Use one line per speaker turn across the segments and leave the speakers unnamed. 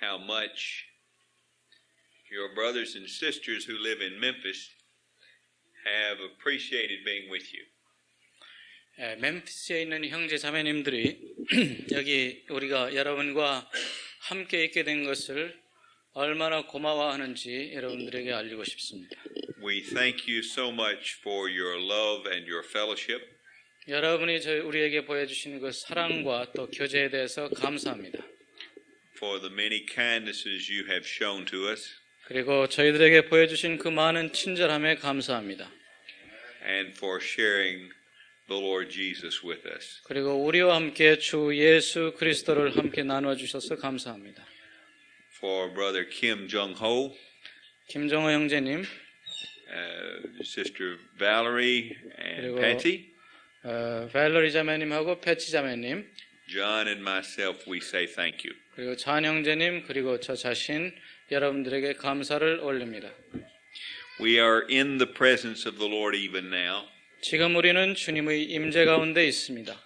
how much your brothers and sisters who live in Memphis have appreciated being with you.
멤피스에 있는 형제 자매님들이 여기 우리가 여러분과 함께 있게 된 것을 얼마나 고마워하는지 여러분들에게 알리고 싶습니다.
We thank you so much for your love and your fellowship.
여러분이 우리에게 보여주시는 그 사랑과 또 교제에 대해서 감사합니다.
For the many kindnesses you have shown to us.
그리고 저희들에게 보여주신 그 많은 친절함에 감사합니다.
And for sharing the Lord Jesus with us.
그리고 우리와 함께 주 예수 그리스도를 함께 나누어 주셔서 감사합니다.
For Brother Kim Jong-ho,
김정호 형제님,
Sister Valerie and Patty,
밸러리 자매님하고 패치 자매님,
John and myself, we say thank you.
그리고 잔 형제님, 그리고 저 자신 여러분들에게 감사를 올립니다.
We are in the presence of the Lord even now.
지금 우리는 주님의 임재 가운데 있습니다.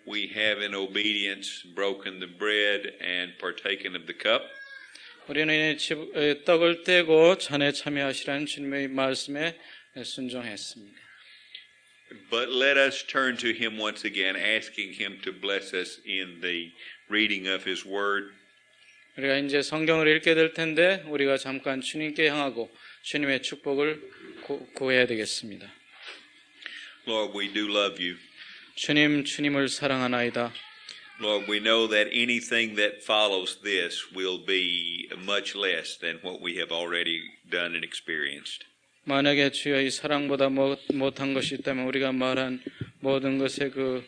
We have in obedience broken the bread and partaken of the cup.
우리는 떡을 떼고 잔에 참여하시라는 주님의 말씀에 순종했습니다.
But let us turn to Him once again, asking Him to bless us in the reading of His Word.
우리가 이제 성경을 읽게 될 텐데 우리가 잠깐 주님께 향하고 주님의 축복을 구해야 되겠습니다.
Lord, we do love you.
주님을 사랑하나이다.
Lord, we know that anything that follows this will be much less than what we have already done and experienced.
만약에 주여 이 사랑보다 못한 것이 있다면 우리가 말한 모든 것에 그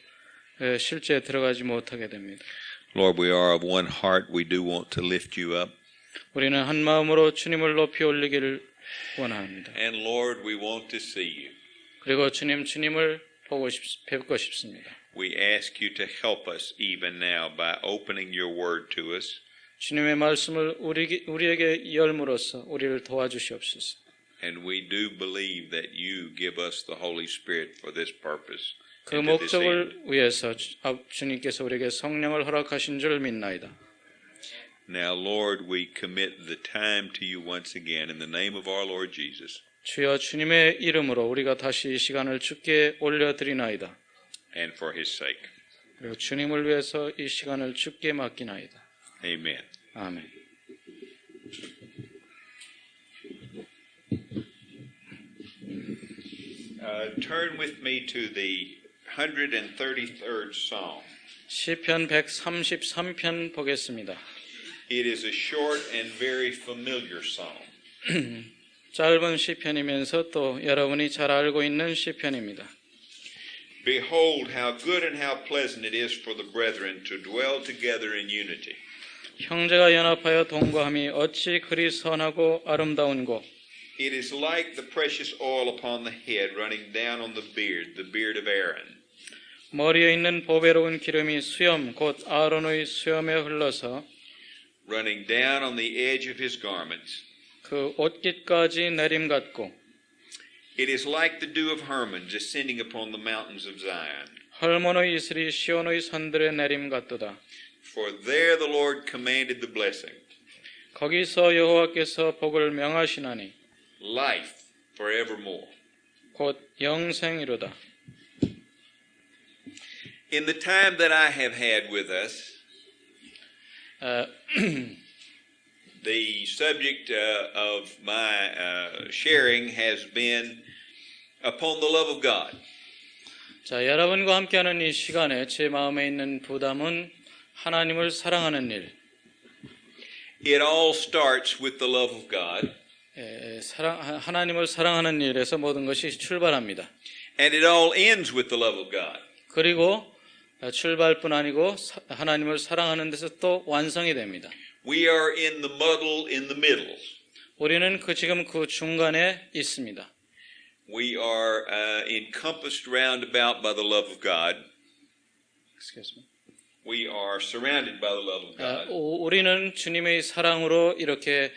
실제에 들어가지 못하게 됩니다.
Lord, we are of one heart. We do want to lift you up.
우리는 한 마음으로 주님을 높이 올리기를 원합니다.
And Lord, we want to see you.
그리고 주님을 뵙고 싶습니다.
We ask you to help us even now by opening your word to us.
주님의 말씀을 우리에게 열므로써 우리를 도와주시옵소서.
And we do believe that you give us the Holy Spirit for this purpose.
그 목적을 위해서 주님께서 우리에게 성령을 허락하신 줄 믿나이다.
Now, Lord, we commit the time to you once again in the name of our Lord Jesus.
주여 주님의 이름으로 우리가 다시 이 시간을 주께 올려드리나이다.
And for His sake.
그리고 주님을 위해서 이 시간을 주께 맡기나이다.
Amen.
아멘.
Turn with me to the 133rd Psalm.
시편 133편 보겠습니다.
It is a short and very familiar psalm.
짧은 시편이면서 또 여러분이 잘 알고 있는 시편입니다.
Behold, how good and how pleasant it is for the brethren to dwell together in unity.
형제가 연합하여 동거함이 어찌 그리 선하고 아름다운고.
It is like the precious oil upon the head running down on the beard of Aaron.
머리에 있는 보배로운 기름이 수염 곧 아론의 수염에 흘러서
running down on the edge of his garments.
그 옷깃까지 내림 같고.
It is like the dew of Hermon descending upon the mountains of Zion.
헐몬의 이슬이 시온의 산들에 내림 같도다.
For there the Lord commanded the blessing.
거기서 여호와께서 복을 명하시나니
life forevermore.
곧 영생이로다.
In the time that I have had with us, the subject of my sharing has been upon the love of God.
자, 여러분과 함께하는 이 시간에 제 마음에 있는 부담은 하나님을 사랑하는 일.
It all starts with the love of God.
하나님을 사랑하는 일에서 모든 것이 출발합니다.
And it all ends with the love of God.
그리고 출발뿐 아니고 하나님을 사랑하는 데서 또 완성이 됩니다.
We are in the muddle in the middle.
우리는 지금 그 중간에 있습니다.
We are encompassed round about by the love of God.
Excuse me.
We are surrounded by the love of God.
우리는 주님의 사랑으로 이렇게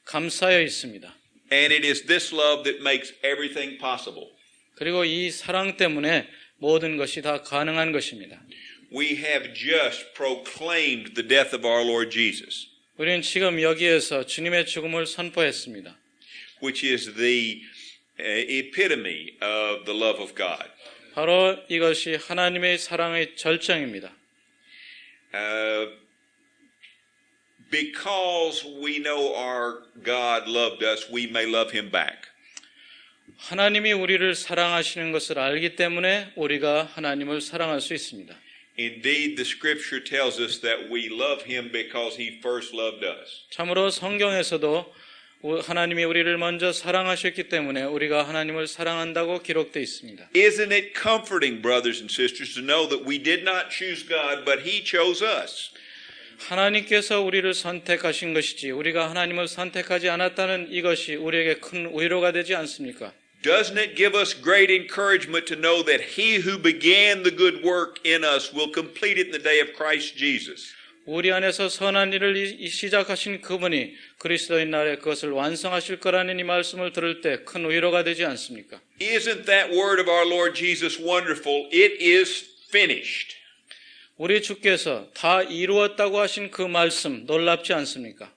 감싸여 있습니다.
And it is this love that makes everything possible.
그리고 이 사랑 때문에 모든 것이 다 가능한 것입니다.
We have just proclaimed the death of our Lord Jesus,
우리는 지금 여기에서 주님의 죽음을 선포했습니다.
which is the epitome of the love of God.
바로 이것이 하나님의 사랑의 절정입니다.
Because we know our God loved us, we may love him back.
하나님이 우리를 사랑하시는 것을 알기 때문에 우리가 하나님을 사랑할 수 있습니다.
Indeed, the scripture tells us that we love him because he first loved us.
참으로 성경에서도 하나님이 우리를 먼저 사랑하셨기 때문에 우리가 하나님을 사랑한다고 기록되어 있습니다.
Isn't it comforting, brothers and sisters, to know that we did not choose God, but he chose us?
하나님께서 우리를 선택하신 것이지 우리가 하나님을 선택하지 않았다는 이것이 우리에게 큰 위로가 되지 않습니까?
Doesn't it give us great encouragement to know that he who began the good work in us will complete it in the day of Christ Jesus?
우리 안에서 선한 일을 시작하신 그분이 그리스도의 날에 그것을 완성하실 거라는 이 말씀을 들을 때 큰 위로가 되지 않습니까?
Isn't that word of our Lord Jesus wonderful? It is finished.
우리 주께서 다 이루었다고 하신 그 말씀 놀랍지 않습니까?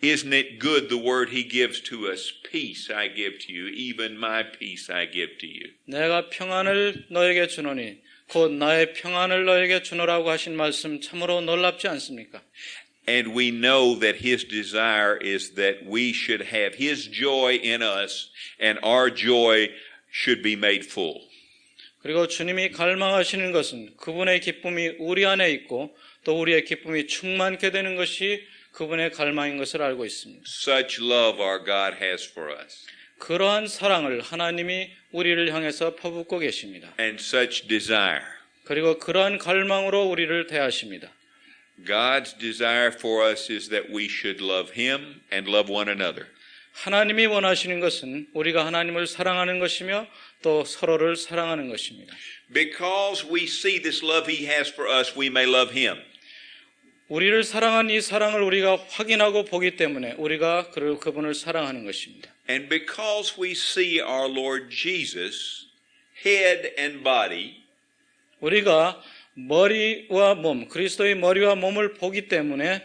Isn't it good the word he gives to us? Peace I give to you, even my peace I give to you.
내가 평안을 너에게 주노니 곧 나의 평안을 너에게 주노라고 하신 말씀 참으로 놀랍지 않습니까?
And we know that his desire is that we should have his joy in us and our joy should be made full.
그리고 주님이 갈망하시는 것은 그분의 기쁨이 우리 안에 있고 또 우리의 기쁨이 충만케 되는 것이 그분의 갈망인 것을 알고 있습니다.
Such love our God has for us.
그러한 사랑을 하나님이 우리를 향해서 퍼붓고 계십니다.
And such desire.
그리고 그러한 갈망으로 우리를 대하십니다.
God's desire for us is that we should love him and love one another.
하나님이 원하시는 것은 우리가 하나님을 사랑하는 것이며 또 서로를 사랑하는 것입니다.
Because we see this love he has for us, we may love him.
우리를 사랑한 이 사랑을 우리가 확인하고 보기 때문에 우리가 그분을 사랑하는 것입니다.
And because we see our Lord Jesus, head and body,
우리가 머리와 몸, 그리스도의 머리와 몸을 보기 때문에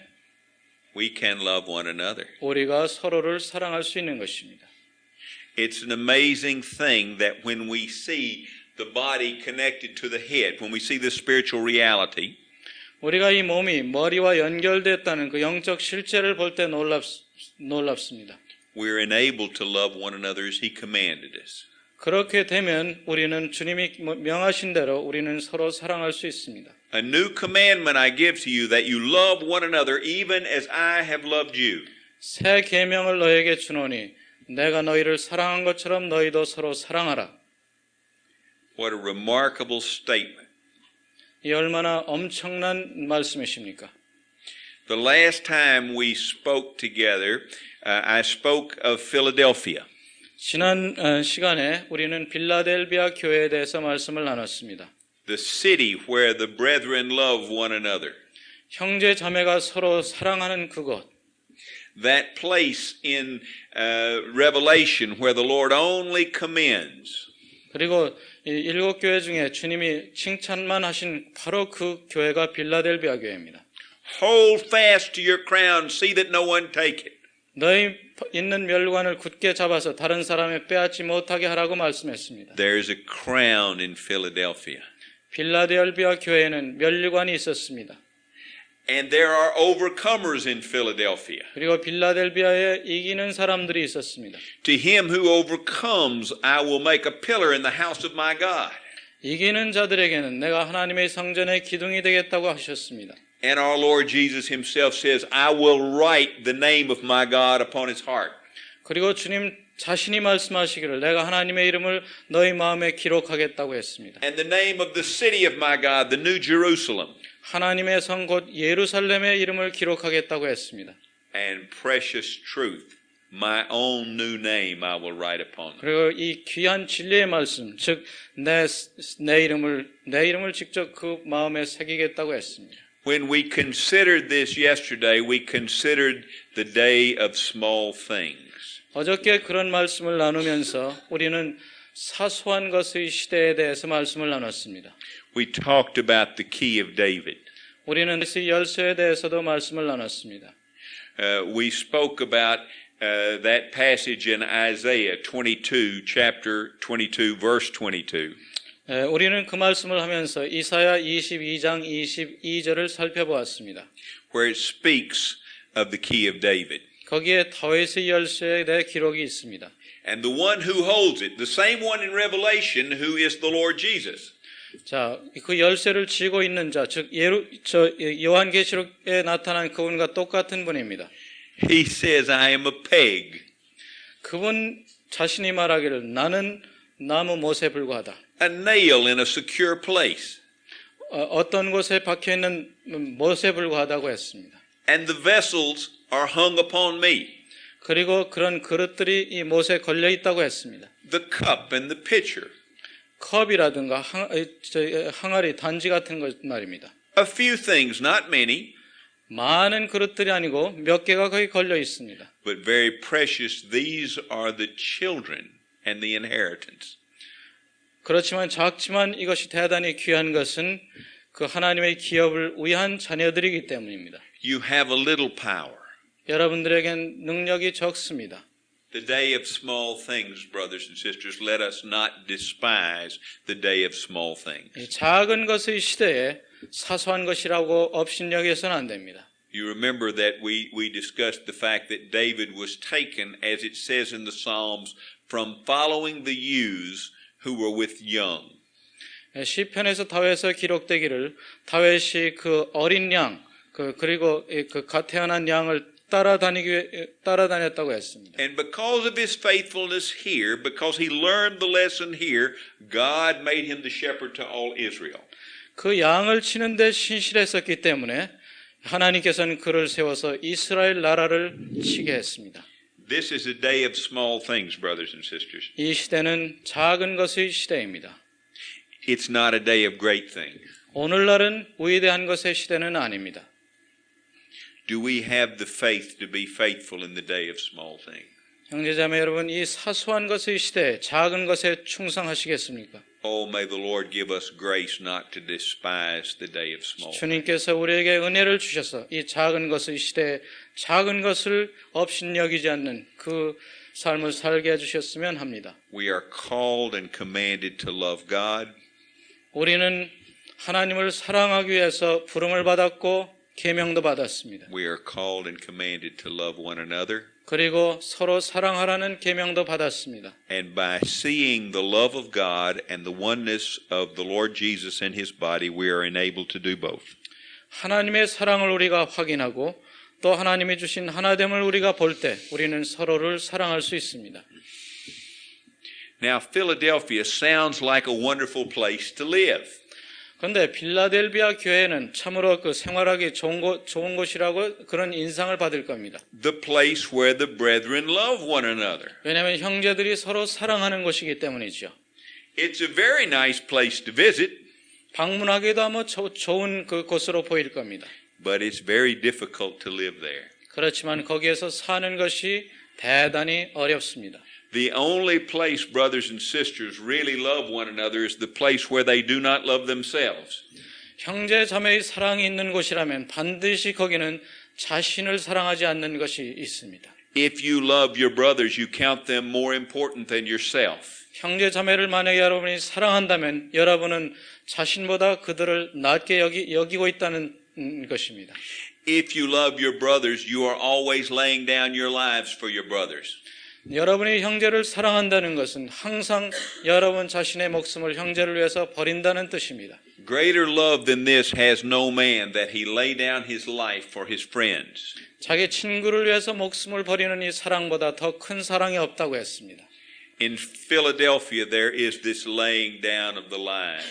we can love one another.
우리가 서로를 사랑할 수 있는 것입니다.
It's an amazing thing that when we see the body connected to the head, when we see this spiritual reality,
우리가 이 몸이 머리와 연결됐다는 그 영적 실제를 볼 때 놀랍습니다.
we're enabled to love one another as he commanded us.
그렇게 되면 우리는 주님이 명하신 대로 우리는 서로 사랑할 수 있습니다.
A new commandment I give to you, that you love one another even as I have loved you.
새 계명을 너에게 주노니 내가 너희를 사랑한 것처럼 너희도 서로 사랑하라.
What a remarkable statement.
이 얼마나 엄청난 말씀이십니까?
The last time we spoke together, I spoke of Philadelphia.
지난 시간에 우리는 빌라델비아 교회에 대해서 말씀을 나눴습니다.
The city where the brethren love one another.
형제 자매가 서로 사랑하는 그곳.
That place in Revelation where the Lord only commends.
그리고 일곱 교회 중에 주님이 칭찬만 하신 바로 그 교회가 빌라델비아 교회입니다.
Hold fast to your crown, see that no one take it.
너희 있는 멸관을 굳게 잡아서 다른 사람이 빼앗지 못하게 하라고 말씀했습니다.
There's a crown in Philadelphia.
빌라델비아 교회에는 멸관이 있었습니다.
And there are overcomers in Philadelphia.
그리고 빌라델비아에 이기는 사람들이 있었습니다.
To him who overcomes, I will make a pillar in the house of my God.
이기는 자들에게는 내가 하나님의 성전의 기둥이 되겠다고 하셨습니다.
And our Lord Jesus himself says, I will write the name of my God upon his heart.
그리고 주님 자신이 말씀하시기를 내가 하나님의 이름을 너희 마음에 기록하겠다고 했습니다.
And the name of the city of my God, the New Jerusalem.
하나님의 성 곧 예루살렘의 이름을 기록하겠다고 했습니다.
And precious truth, my own new name I will write upon them.
그리고 이 귀한 진리의 말씀, 즉 내 이름을 직접 그 마음에 새기겠다고 했습니다.
When we considered this yesterday, we considered the day of small things.
어저께 그런 말씀을 나누면서 우리는 사소한 것의 시대에 대해서 말씀을 나눴습니다.
We talked about the key of David.
우리는 이 열쇠에 대해서도 말씀을 나눴습니다.
We spoke about that passage in Isaiah 22, chapter 22, verse 22.
우리는 그 말씀을 하면서 이사야 22장 22절을 살펴보았습니다.
where it speaks of the key of David.
거기에 다윗의 열쇠에 대해 기록이 있습니다.
And the one who holds it, the same one in Revelation, who is the Lord Jesus.
자, 그 열쇠를 쥐고 있는 자, 즉 요한계시록에 나타난 그분과 똑같은 분입니다.
He says, I am a peg,
그분 자신이 말하기를 나는 나무 못에 불과하다.
a nail in a secure place.
어떤 곳에 박혀 있는 못에 불과하다고 했습니다.
And the vessels are hung upon me.
그리고 그런 그릇들이 이 못에 걸려 있다고 했습니다.
The cup and the pitcher.
컵이라든가 항아리, 단지 같은 것 말입니다.
A few things, not many,
많은 그릇들이 아니고 몇 개가 거기 걸려 있습니다.
but very precious. These are the children and the inheritance.
그렇지만 작지만 이것이 대단히 귀한 것은 그 하나님의 기업을 위한 자녀들이기 때문입니다.
You have a little power.
여러분들에겐 능력이 적습니다.
The day of small things, brothers and sisters, let us not despise the day of small things.
작은 것의 시대에 사소한 것이라고 업신여겨서는 안 됩니다.
You remember that we discussed the fact that David was taken, as it says in the Psalms, from following the ewes who were with young.
시편에서 다윗에서 기록되기를 다윗이 그 어린 양 그리고 그 갓 태어난 양을 따라다녔다고 했습니다.
And because of his faithfulness here, because he learned the lesson here, God made him the shepherd to all Israel.
그 양을 치는데 신실했었기 때문에 하나님께서는 그를 세워서 이스라엘 나라를 치게 했습니다.
This is a day of small things, brothers and sisters.
이 시대는 작은 것의 시대입니다.
It's not a day of great things.
오늘날은 위대한 것의 시대는 아닙니다.
Do we have the faith to be faithful in the day of small things?
형제자매 여러분, 이 사소한 것의 시대에 작은 것에 충성하시겠습니까?
Oh, may the Lord give us grace not to despise the day of small things.
주님께서 우리에게 은혜를 주셔서 이 작은 것의 시대에 작은 것을 업신여기지 않는 그 삶을 살게 해주셨으면 합니다.
We are called and commanded to love God.
우리는 하나님을 사랑하기 위해서 부름을 받았고 계명도 받았습니다.
We are called and commanded to love one another.
그리고 서로 사랑하라는 계명도 받았습니다.
And by seeing the love of God and the oneness of the Lord Jesus and His body, we are enabled to do both.
하나님의 사랑을 우리가 확인하고 또 하나님이 주신 하나됨을 우리가 볼 때 우리는 서로를 사랑할 수 있습니다.
Now, Philadelphia sounds like a wonderful place to live.
그런데 빌라델비아 교회는 참으로 그 생활하기 좋은 곳이라고 그런 인상을 받을 겁니다.
The place where the brethren love one another.
왜냐하면 형제들이 서로 사랑하는 곳이기 때문이죠.
It's a very nice place to visit,
방문하기도 아마 좋은 그 곳으로 보일 겁니다.
but it's very difficult to live there.
그렇지만 거기에서 사는 것이 대단히 어렵습니다.
The only place brothers and sisters really love one another is the place where they do not love themselves.
형제 자매의 사랑이 있는 곳이라면 반드시 거기는 자신을 사랑하지 않는 것이 있습니다.
If you love your brothers, you count them more important than yourself.
형제 자매를 만약에 여러분이 사랑한다면 여러분은 자신보다 그들을 낮게 여기고 있다는 것입니다.
If you love your brothers, you are always laying down your lives for your brothers.
여러분이 형제를 사랑한다는 것은 항상 여러분 자신의 목숨을 형제를 위해서 버린다는 뜻입니다.
Greater love than this has no man, that he lay down his life for his friends.
자기 친구를 위해서 목숨을 버리는 이 사랑보다 더 큰 사랑이 없다고 했습니다.
In Philadelphia, there is this laying down of the lives.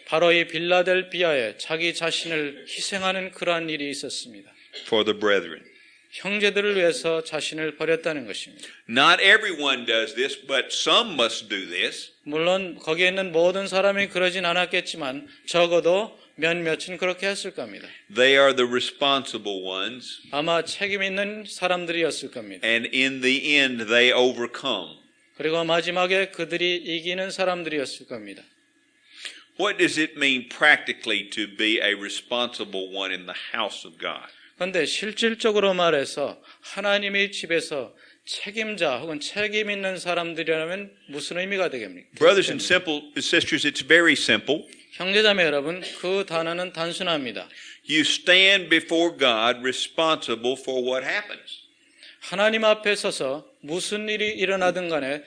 바로 이 빌라델비아에 자기 자신을 희생하는 그러한 일이 있었습니다.
For the brethren.
형제들을 위해서 자신을 버렸다는 것입니다.
Not everyone does this, but some must do this.
물론 거기에 있는 모든 사람이 그러진 않았겠지만 적어도 몇몇은 그렇게 했을 겁니다.
They are the responsible ones,
아마 책임 있는 사람들이었을 겁니다.
and in the end, they overcome.
그리고 마지막에 그들이 이기는 사람들이었을 겁니다.
What does it mean practically to be a responsible one in the house of God?
그런데 실질적으로 말해서 하나님의 집에서 책임자 혹은 책임 있는 사람들이라면 무슨 의미가 되겠습니까?
Brothers and sisters, it's very simple.
형제자매 여러분, 그 단어는 단순합니다.
You stand before God responsible for what happens.
하나님 앞에 서서 무슨 일이 일어나든 간에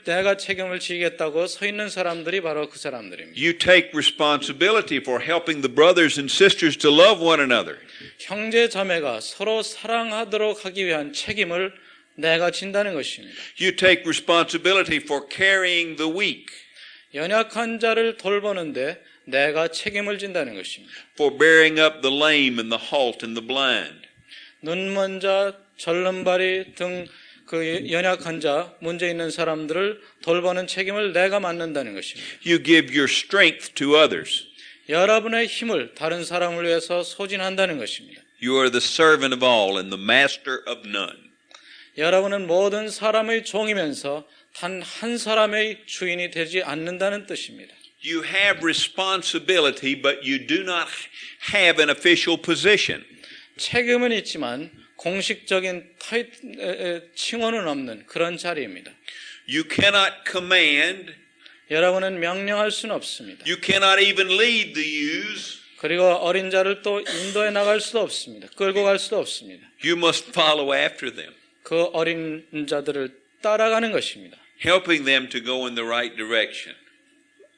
내가 책임을 지겠다고 서 있는 사람들이 바로 그 사람들입니다.
You take responsibility for helping the brothers and sisters to love one another.
형제 자매가 서로 사랑하도록 하기 위한 책임을 내가 진다는 것입니다.
You take responsibility for carrying the weak,
연약한 자를 돌보는데 내가 책임을 진다는 것입니다.
for bearing up the lame and the halt and the blind.
눈먼 자, 절름발이 등 그 연약한 자, 문제 있는 사람들을 돌보는 책임을 내가 맡는다는 것입니다.
You give your strength to others.
여러분의 힘을 다른 사람을 위해서 소진한다는 것입니다.
You are the servant of all and the master of none.
여러분은 모든 사람의 종이면서 단 한 사람의 주인이 되지 않는다는 뜻입니다.
You have responsibility, but you do not have an official position.
책임은 있지만 공식적인 칭호는 없는 그런 자리입니다.
You cannot command.
여러분은 명령할 수는 없습니다.
You cannot even lead the ewes.
그리고 어린 자를 또 인도해 나갈 수도 없습니다. 끌고 갈 수도 없습니다.
You must follow after them,
그 어린 자들을 따라가는 것입니다.
helping them to go in the right direction.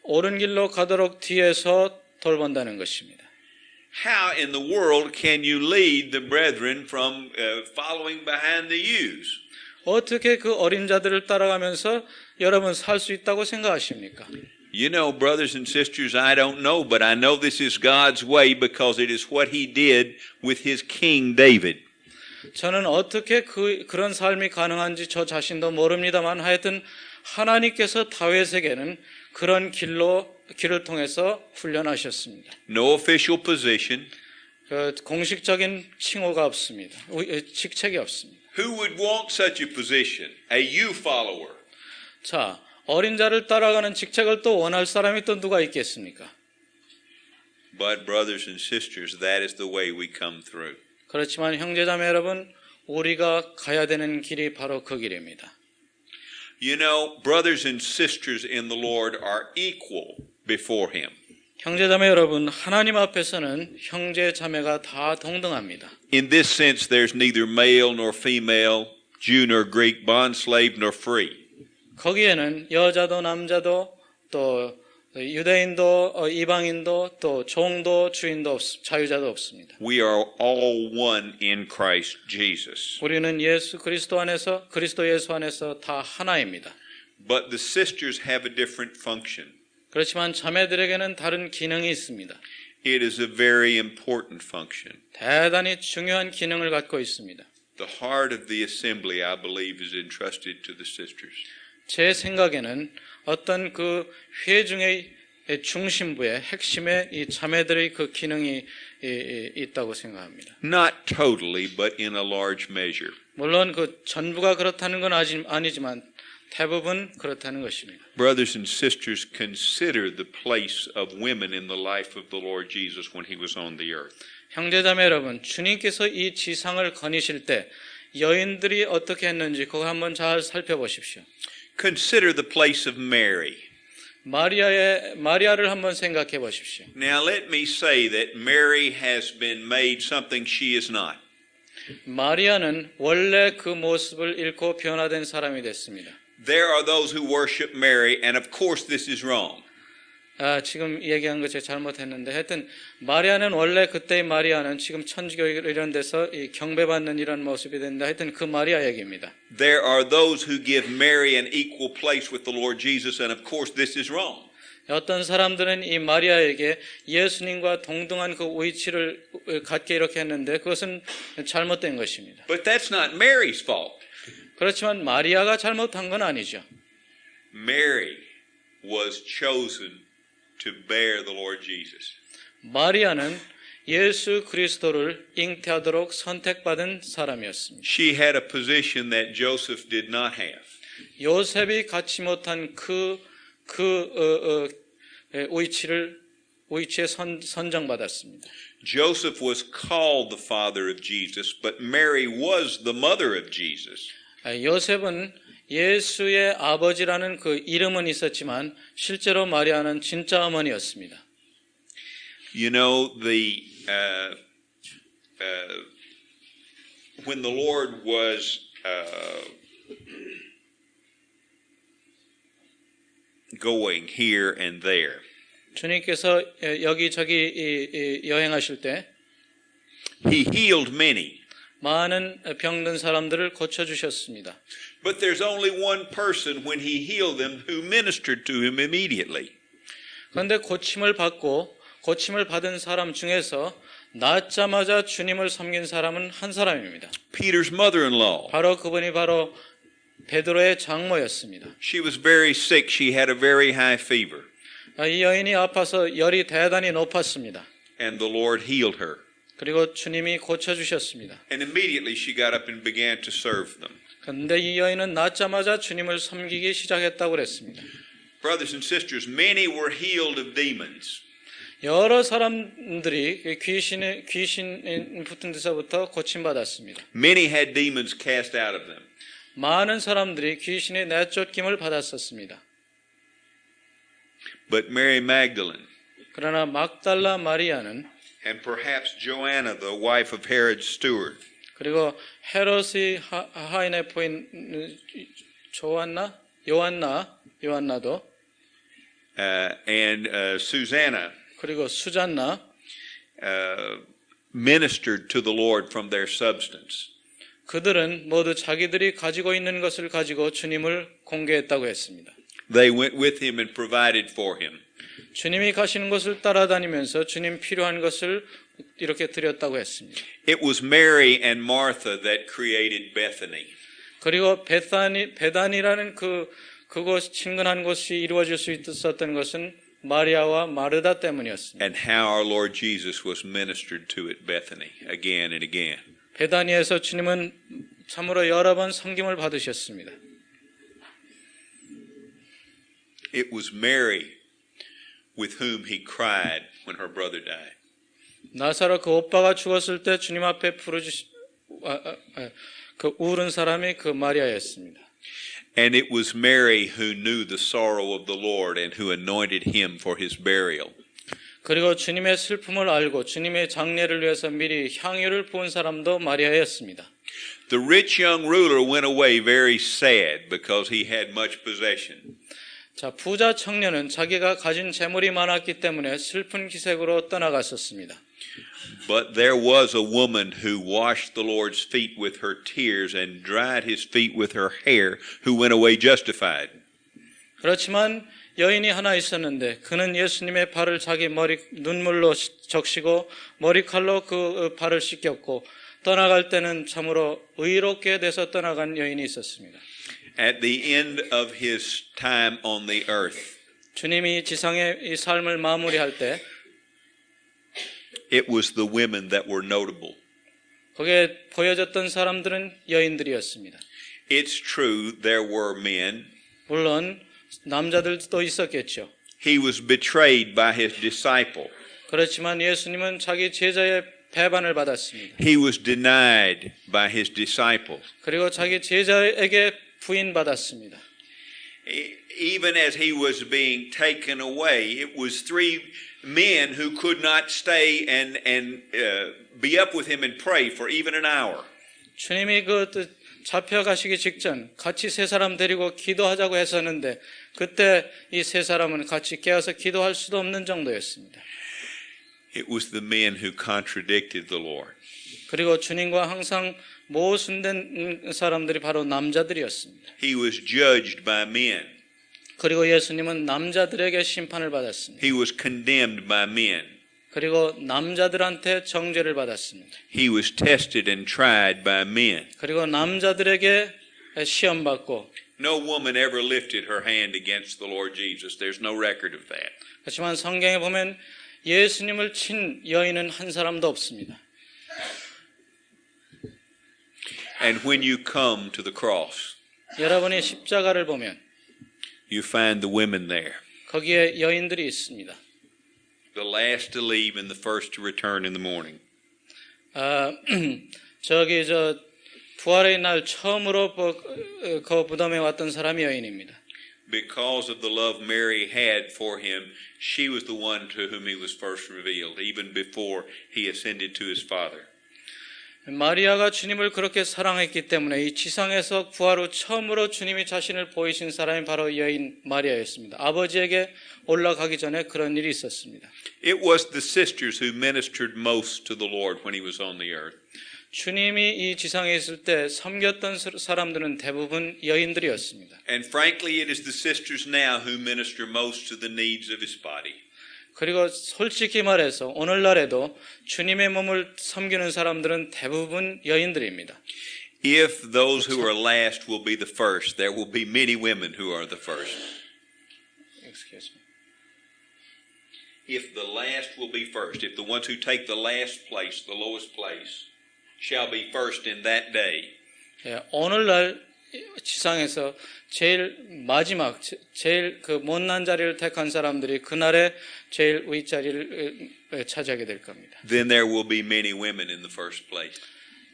옳은 길로 가도록 뒤에서 돌본다는 것입니다.
How in the world can you lead the brethren from following behind the ewes?
어떻게 그 어린 자들을 따라가면서 여러분 살 수 있다고 생각하십니까?
You know, brothers and sisters, I don't know, but I know this is God's way because it is what He did with His King David.
저는 어떻게 그런 삶이 가능한지 저 자신도 모릅니다만 하여튼 하나님께서 다윗에게는 그런 길을 통해서 훈련하셨습니다.
No official position.
공식적인 칭호가 없습니다. 직책이 없습니다.
Who would want such a position? A ewe follower.
자, 어린 자를 따라가는 직책을 또 원할 사람이 또 누가 있겠습니까?
But brothers and sisters, that is the way we come through.
그렇지만 형제자매 여러분, 우리가 가야 되는 길이 바로 그 길입니다.
You know, brothers and sisters in the Lord are equal before Him.
형제자매 여러분, 하나님 앞에서는 형제자매가 다 동등합니다.
In this sense, there's neither male nor female, Jew nor Greek, bondslave nor free.
거기에는 여자도 남자도 또 유대인도 이방인도 또 종도 주인도 자유자도 없습니다.
We are all one in Christ Jesus.
우리는 그리스도 예수 안에서 다 하나입니다.
But the sisters have a different function.
그렇지만 자매들에게는 다른 기능이 있습니다.
It is a very important function.
대단히 중요한 기능을 갖고 있습니다.
The heart of the assembly, I believe, is entrusted to the sisters.
제 생각에는 어떤 그 회중의 중심부에 핵심에 이 자매들의 그 기능이 있다고 생각합니다.
Not totally, but in a large measure.
물론 그 전부가 그렇다는 건 아니지만 대부분 그렇다는 것입니다.
Brothers and sisters, consider the place of women in the life of the Lord Jesus when He was on the earth.
형제자매 여러분, 주님께서 이 지상을 거니실 때 여인들이 어떻게 했는지 그거 한번 잘 살펴보십시오.
Consider the place of Mary.
마리아를 한번 생각해 보십시오.
Now let me say that Mary has been made something she is not.
마리아는 원래 그 모습을 잃고 변화된 사람이 됐습니다.
There are those who worship Mary, and of course this is wrong.
지금 얘기한 거 제가 잘못했는데 하여튼 마리아는 원래 그때의 마리아는 지금 천주교 이런 데서 경배받는 이런 모습이 된다. 하여튼 그 마리아 얘기입니다.
There are those who give Mary an equal place with the Lord Jesus, and of course this is wrong.
어떤 사람들은 이 마리아에게 예수님과 동등한 그 위치를 갖게 이렇게 했는데 그것은 잘못된 것입니다.
But that's not Mary's fault.
그렇지만 마리아가 잘못한 건 아니죠.
Mary was chosen to bear the Lord Jesus.
마리아는 예수 그리스도를 잉태하도록 선택받은 사람이었습니다.
She had a position that Joseph did not have.
요셉이 갖지 못한 위치에 선정받았습니다.
Joseph was called the father of Jesus, but Mary was the mother of Jesus.
요셉은 예수의 아버지라는 그 이름은 있었지만 실제로 마리아는 진짜 어머니였습니다.
You know, when the Lord was going here and there,
주님께서 여기저기 여행하실 때
He healed many.
많은 병든 사람들을 고쳐주셨습니다.
But there's only one person when He healed them who ministered to him immediately.
그런데 고침을 받은 사람 중에서 낫자마자 주님을 섬긴 사람은 한 사람입니다.
Peter's mother-in-law.
그분이 바로 베드로의 장모였습니다.
She was very sick. She had a very high fever.
이 여인이 아파서 열이 대단히 높았습니다.
And the Lord healed her.
그리고 주님이 고쳐주셨습니다.
And immediately she got up and began to serve them.
그런데 이 여인은 낫자마자 주님을 섬기기 시작했다고 그랬습니다.
Brothers and sisters, many were healed of demons.
여러 사람들이 귀신 붙은 데서부터 고침받았습니다.
Many had demons cast out of them.
많은 사람들이 귀신의 내쫓김을 받았었습니다.
But Mary Magdalene
그러나 막달라 마리아는
and perhaps Joanna, the wife of Herod's steward,
그리고 헤롯의 하인의 부인 요한나도
and Susanna
그리고 수잔나
ministered to the Lord from their substance.
그들은 모두 자기들이 가지고 있는 것을 가지고 주님을 공개했다고 했습니다.
They went with him and provided for him.
주님이 가시는 곳을 따라다니면서 주님 필요한 것을 이렇게 드렸다고 했습니다.
It was Mary and Martha that created Bethany.
그리고 베다니라는 그곳 친근한 곳이 이루어질 수 있었던 것은 마리아와 마르다 때문이었습니다.
And how our Lord Jesus was ministered to at Bethany again and again.
베다니에서 주님은 참으로 여러 번 섬김을 받으셨습니다.
It was Mary with whom he cried when her brother died.
나사로 그 오빠가 죽었을 때 주님 앞에 울은 사람이 그 마리아였습니다.
And it was Mary who knew the sorrow of the Lord and who anointed him for his burial.
그리고 주님의 슬픔을 알고 주님의 장례를 위해서 미리 향유를 부은 사람도 마리아였습니다.
The rich young ruler went away very sad because he had much possession.
자, 부자 청년은 자기가 가진 재물이 많았기 때문에 슬픈 기색으로 떠나갔었습니다.
But there was a woman who washed the Lord's feet with her tears and dried his feet with her hair, who went away justified.
그렇지만 여인이 하나 있었는데 그는 예수님의 발을 자기 눈물로 적시고 머리칼로 그 발을 씻겼고 떠나갈 때는 참으로 의롭게 돼서 떠나간 여인이 있었습니다.
At the end of his time on the earth,
주님이 지상의 이 삶을 마무리할 때
it was the women that were notable.
거기에 보여졌던 사람들은 여인들이었습니다.
It's true there were men.
물론 남자들도 있었겠죠.
He was betrayed by his disciple.
그렇지만 예수님은 자기 제자의 배반을 받았습니다.
He was denied by his disciples.
그리고 자기 제자에게 부인받았습니다.
Even as he was being taken away, it was three men who could not stay and be up with him and pray for even an hour.
주님이 잡혀가시기 직전 같이 세 사람 데리고 기도하자고 했었는데 그때 이 세 사람은 같이 깨어서 기도할 수도 없는 정도였습니다.
It was the men who contradicted the Lord.
그리고 주님과 항상 모순된 사람들이 바로 남자들이었습니다.
He was judged by men.
그리고 예수님은 남자들에게 심판을 받았습니다.
He was condemned by men.
그리고 남자들한테 정죄를 받았습니다.
He was tested and tried by men.
그리고 남자들에게 시험받고
No woman ever lifted her hand against the Lord Jesus. There's no record of that.
하지만 성경에 보면 예수님을 친 여인은 한 사람도 없습니다.
And when you come to the cross,
여러분이 십자가를 보면
you find the women there.
거기에 여인들이 있습니다.
The last to leave and the first to return in the morning.
저기 부활의 날 처음으로 그 무덤에 왔던 사람이 여인입니다.
Because of the love Mary had for him, she was the one to whom he was first revealed, even before he ascended to his Father.
마리아가 주님을 그렇게 사랑했기 때문에 이 지상에서 부활 후 처음으로 주님이 자신을 보이신 사람이 바로 여인 마리아였습니다. 아버지에게 올라가기 전에 그런 일이 있었습니다.
It was the sisters who ministered most to the Lord when he was on the earth.
주님이 이 지상에 있을 때 섬겼던 사람들은 대부분 여인들이었습니다.
And frankly, it is the sisters now who minister most to the needs of his body.
그리고 솔직히 말해서 오늘날에도 주님의 몸을 섬기는 사람들은 대부분 여인들입니다.
If those who are last will be the first, there will be many women who are the first.
Excuse me.
If the last will be first, if the ones who take the last place, the lowest place, shall be first in that day.
예, 오늘날 지상에서 제일 마지막, 제일 그 못난 자리를 택한 사람들이 그날에 제일 윗자리를 차지하게 될 겁니다.
Then there will be many women in the first place.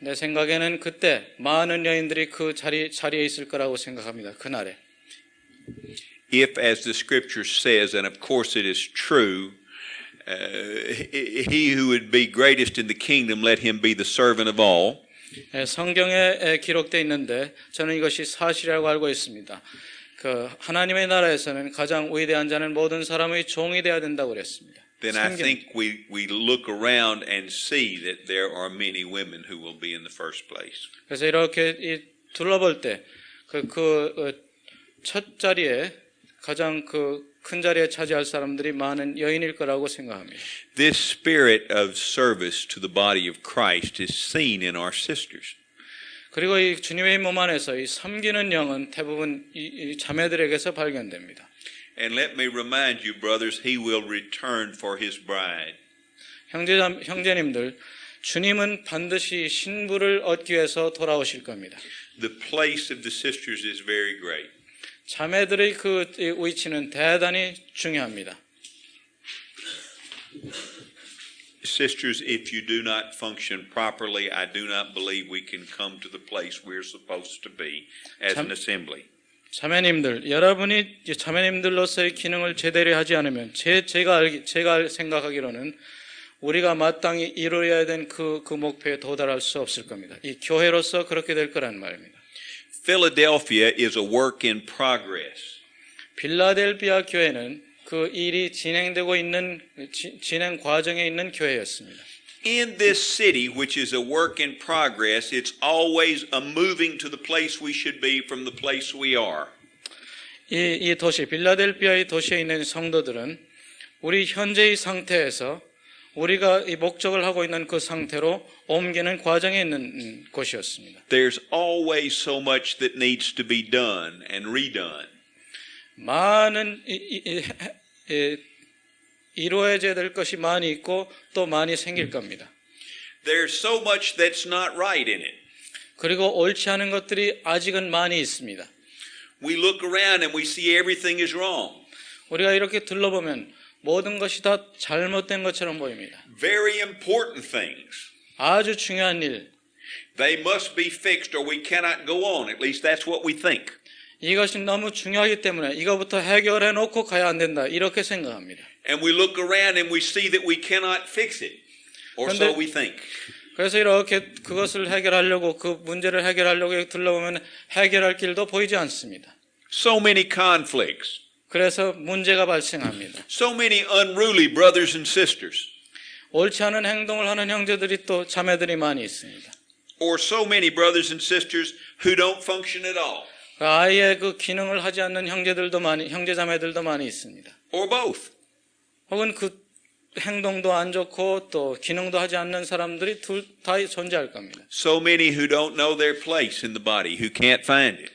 내 생각에는 그때 많은 여인들이 그 자리에 있을 거라고 생각합니다. 그날에.
If, as the scripture says, and of course it is true, he who would be greatest in the kingdom, let him be the servant of all.
성경에 기록되어 있는데 저는 이것이 사실이라고 알고 있습니다. 그 하나님의 나라에서는 가장 위대한 자는 모든 사람의 종이 되어야 된다고 그랬습니다.
Then I think we look around and see that there are many women who will be in the first place.
그래서 이렇게 둘러볼 때 첫 자리에 가장 큰 자리에 차지할 사람들이 많은 여인일 거라고 생각합니다.
This spirit of service to the body of Christ is seen in our sisters.
그리고 이 주님의 몸 안에서 이 섬기는 영은 대부분 이 자매들에게서 발견됩니다.
And let me remind you, brothers, he will return for his bride.
형제님들, 주님은 반드시 신부를 얻기 위해서 돌아오실 겁니다.
The place of the sisters is very great.
자매들의 그 위치는 대단히 중요합니다.
Sisters, if you do not function properly, I do not believe we can come to the place we're supposed to be as an assembly.
자매님들, 여러분이 자매님들로서의 기능을 제대로 하지 않으면 제가 생각하기로는 우리가 마땅히 이루어야 된 그 목표에 도달할 수 없을 겁니다. 이 교회로서 그렇게 될 거란 말입니다.
Philadelphia is a work in progress.
필라델피아 교회는 그 일이 진행되고 있는 진행 과정에 있는 교회였습니다.
In this city, which is a work in progress, it's always a moving to the place we should be from the place we are.
이 도시, 필라델피아의 도시에 있는 성도들은 우리 현재의 상태에서 우리가 이 목적을 하고 있는 그 상태로 옮기는 과정에 있는 곳이었습니다.
There's always so much that needs to be done and redone.
많은 이루어져야 될 것이 많이 있고 또 많이 생길 겁니다.
There's so much that's not right in it.
그리고 옳지 않은 것들이 아직은 많이 있습니다.
We look around and we see everything is wrong.
우리가 이렇게 둘러보면 모든 것이 다 잘못된 것처럼 보입니다.
Very important things.
아주 중요한 일.
They must be fixed or we cannot go on. At least that's what we think.
이것이 너무 중요하기 때문에 이거부터 해결해 놓고 가야 안 된다. 이렇게 생각합니다.
And we look around and we see that we cannot fix it. Or so we think.
그래서 이렇게 그것을 해결하려고 그 문제를 해결하려고 둘러보면 해결할 길도 보이지 않습니다.
So many conflicts.
그래서 문제가 발생합니다.
So many unruly brothers and sisters.
옳지 않은 행동을 하는 형제들이 또 자매들이 많이 있습니다.
Or so many brothers and sisters who don't function at all.
아예 그 기능을 하지 않는 형제 자매들도 많이 있습니다.
Or both.
혹은 그 행동도 안 좋고 또 기능도 하지 않는 사람들이 둘 다 존재할 겁니다.
So many who don't know their place in the body, who can't find it.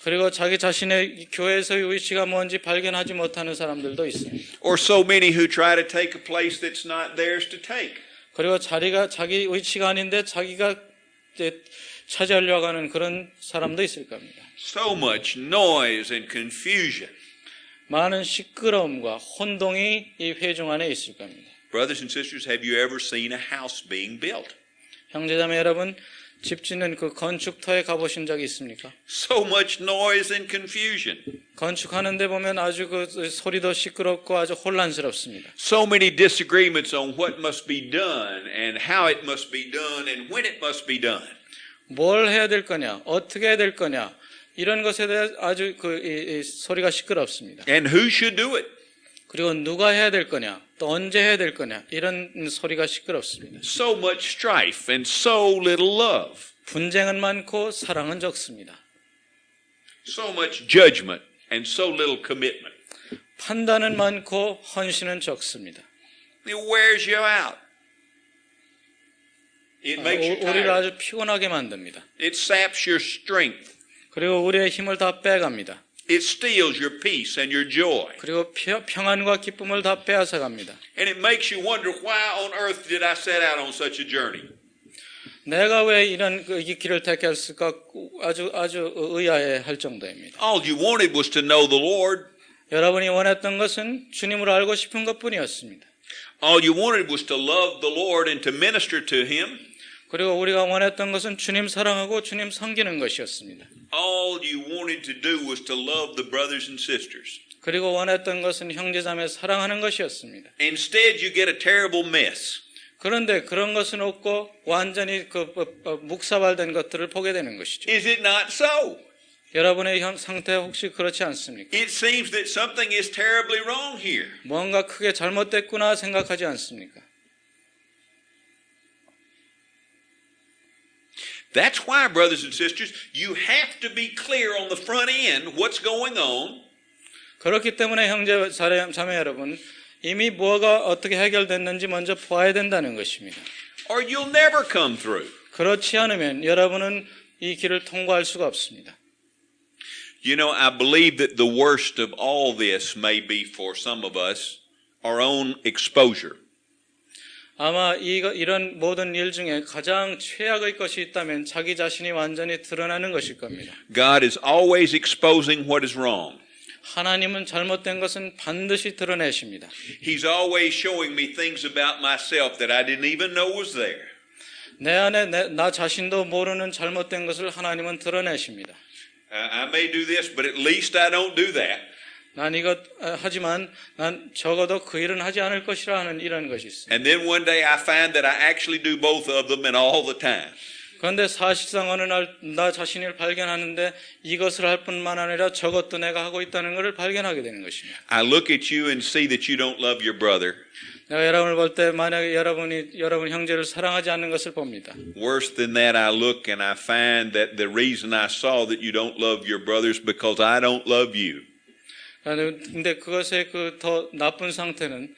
그리고 자기 자신의 교회에서의 위치가 뭔지 발견하지 못하는 사람들도 있습니다.
Or so many who try to take a place that's not theirs to take.
그리고 자리가 자기 위치가 아닌데 자기가 차지하려고 하는 그런 사람도 있을 겁니다.
So much noise and confusion.
많은 시끄러움과 혼동이 이 회중 안에 있을 겁니다.
Brothers and sisters, have you ever seen a house being built?
형제자매 여러분, 집 짓는 그 건축터에 가보신 적이 있습니까?
So much noise and confusion.
건축하는데 보면 아주 그 소리도 시끄럽고 아주 혼란스럽습니다.
So many disagreements on what must be done and how it must be done and when it must be done.
뭘 해야 될 거냐, 어떻게 해야 될 거냐, 이런 것에 대해 아주 이 소리가 시끄럽습니다.
And who should do it?
그리고 누가 해야 될 거냐, 또 언제 해야 될 거냐, 이런 소리가 시끄럽습니다.
So much strife and so little love.
분쟁은 많고 사랑은 적습니다.
So much judgment and so little commitment.
판단은 많고 헌신은 적습니다.
It wears you out. It makes you
우리를
tired.
아주 피곤하게 만듭니다.
It saps your strength.
그리고 우리의 힘을 다 빼갑니다.
It steals your peace and your joy.
그리고 평안과 기쁨을 다 빼앗아갑니다.
And it makes you wonder, why on earth did I set out on such a journey?
내가 왜 이런 이 길을 택했을까 아주 의아해할 정도입니다.
All you wanted was to know the Lord.
여러분이 원했던 것은 주님을 알고 싶은 것뿐이었습니다.
All you wanted was to love the Lord and to minister to Him.
그리고 우리가 원했던 것은 주님 사랑하고 주님 섬기는 것이었습니다.
All you wanted to do was to love the brothers and sisters.
그리고 원했던 것은 형제자매 사랑하는 것이었습니다.
Instead, you get a terrible mess.
그런데 그런 것은 없고 완전히 묵사발된 것들을 보게 되는 것이죠.
Is it not so?
여러분의 상태 혹시 그렇지 않습니까?
It seems that something is terribly wrong here.
뭔가 크게 잘못됐구나 생각하지 않습니까?
That's why, brothers and sisters, you have to be clear on the front end what's going on.
그렇기 때문에 형제 자매 여러분, 이미 뭐가 어떻게 해결됐는지 먼저 보아야 된다는 것입니다.
Or you'll never come through.
그렇지 않으면 여러분은 이 길을 통과할 수가 없습니다.
You know, I believe that the worst of all this may be for some of us our own exposure.
아마 이런 모든 일 중에 가장 최악의 것이 있다면 자기 자신이 완전히 드러나는 것일 겁니다.
God is always exposing what is wrong.
하나님은 잘못된 것은 반드시 드러내십니다.
He's always showing me things about myself that I didn't even know was there.
내 안에 나 자신도 모르는 잘못된 것을 하나님은 드러내십니다.
I may do this, but at least I don't do that.
난 이것 하지만 난 적어도 그 일은 하지 않을 것이라 하는 이런 것이 있어요.
And then one day I find that I actually do both of them and all the time.
그런데 사실상 어느 날 나 자신을 발견하는데 이것을 할 뿐만 아니라 저것도 내가 하고 있다는 것을 발견하게 되는 것입니다.
I look at you and see that you don't love your brother.
내가 여러분을 볼 때 만약에 여러분 형제를 사랑하지 않는 것을 봅니다.
Worse than that, I look and I find that the reason I saw that you don't love your brother is because I don't love you.
근데 그것의 그 더 나쁜 상태는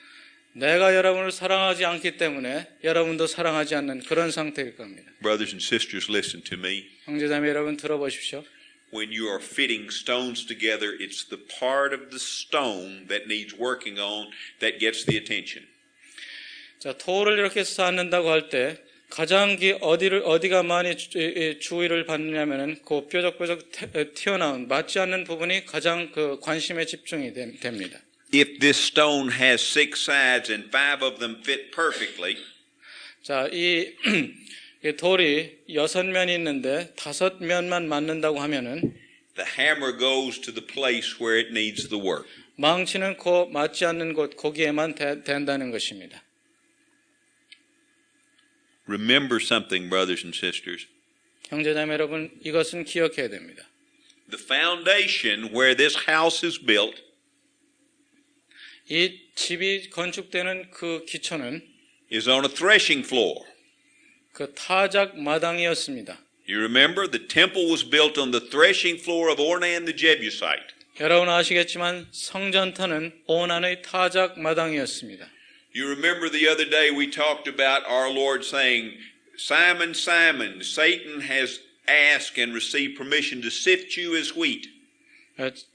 내가 여러분을 사랑하지 않기 때문에 여러분도 사랑하지 않는 그런 상태일 겁니다.
Brothers and sisters, listen to me.
형제자매 여러분 들어보십시오.
When you are fitting stones together, it's the part of the stone that needs working on that gets the attention.
자, 돌을 이렇게 쌓는다고 할 때 가장 어디가 많이 주의를 받느냐면은 그 뾰족뾰족 튀어나온 맞지 않는 부분이 가장 그 관심에 집중이 됩니다.
If this stone has 6 sides and 5 of them fit perfectly,
자, 이 돌이 6면이 있는데 5면만 맞는다고 하면은
the hammer goes to the place where it needs the work.
망치는 그 맞지 않는 곳 거기에만 된다는 것입니다.
Remember something, brothers and sisters.
형제자매 여러분, 이것은 기억해야 됩니다.
The foundation where this house is built
이 집이 건축되는 그 기초는
is on a threshing floor.
그 타작 마당이었습니다.
You remember the temple was built on the threshing floor of Ornan the Jebusite.
여러분 아시겠지만 성전터는 오난의 타작 마당이었습니다.
You remember the other day we talked about our Lord saying, Simon, Simon, Satan has asked and received permission to sift you as wheat.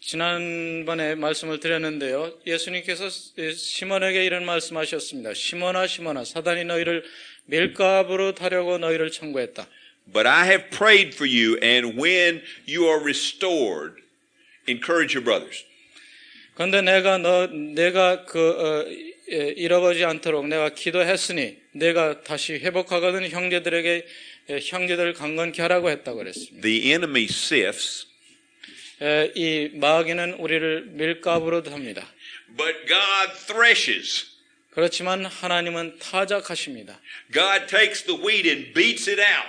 지난번에 말씀을 드렸는데요. 예수님께서 시몬에게 이런 말씀하셨습니다. 시몬아, 시몬아, 사단이 너희를 밀가부로 타려고 너희를 청구했다.
But I have prayed for you, and when you are restored, encourage your brothers.
그런데 내가 잃어버리지 않도록 내가 기도했으니 내가 다시 회복하거든 형제들을 강건케 하라고 했다고 그랬습니다.
The enemy sifts,
이 마귀는 우리를 밀가부로 합니다.
but God threshes.
그렇지만 하나님은 타작하십니다.
God takes the wheat and beats it out.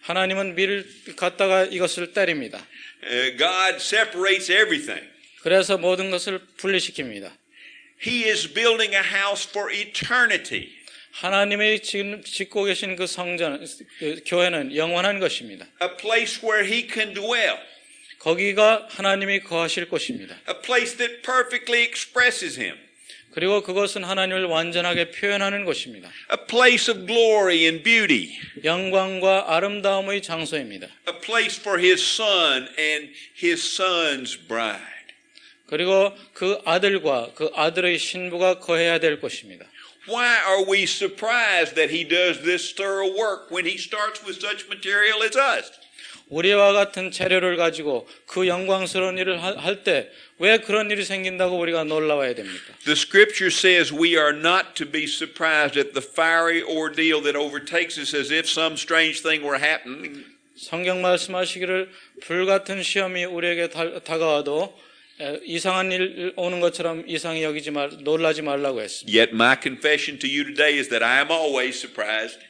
하나님은 밀을 갖다가 이것을 때립니다.
God separates everything.
그래서 모든 것을 분리시킵니다.
He is building a house for eternity.
하나님이 지금 짓고 계신 그 성전, 교회는 영원한 것입니다.
A place where he can dwell.
거기가 하나님이 거하실 곳입니다.
A place that perfectly expresses him.
그리고 그것은 하나님을 완전하게 표현하는 곳입니다.
A place of glory and beauty.
영광과 아름다움의 장소입니다.
A place for his son and his son's bride.
그리고 그 아들과 그 아들의 신부가 거해야 될 곳입니다.
Why are we surprised that he does this thorough work when he starts with such material as us?
우리와 같은 재료를 가지고 그 영광스러운 일을 할 때 왜 그런 일이 생긴다고 우리가 놀라워야 됩니까?
The scripture says we are not to be surprised at the fiery ordeal that overtakes us as if some strange thing were happening.
성경 말씀하시기를 불같은 시험이 우리에게 다가와도 이상한 일 오는 것처럼 이상히 놀라지 말라고 했습니다.
Yet my confession to you today is that I am always surprised.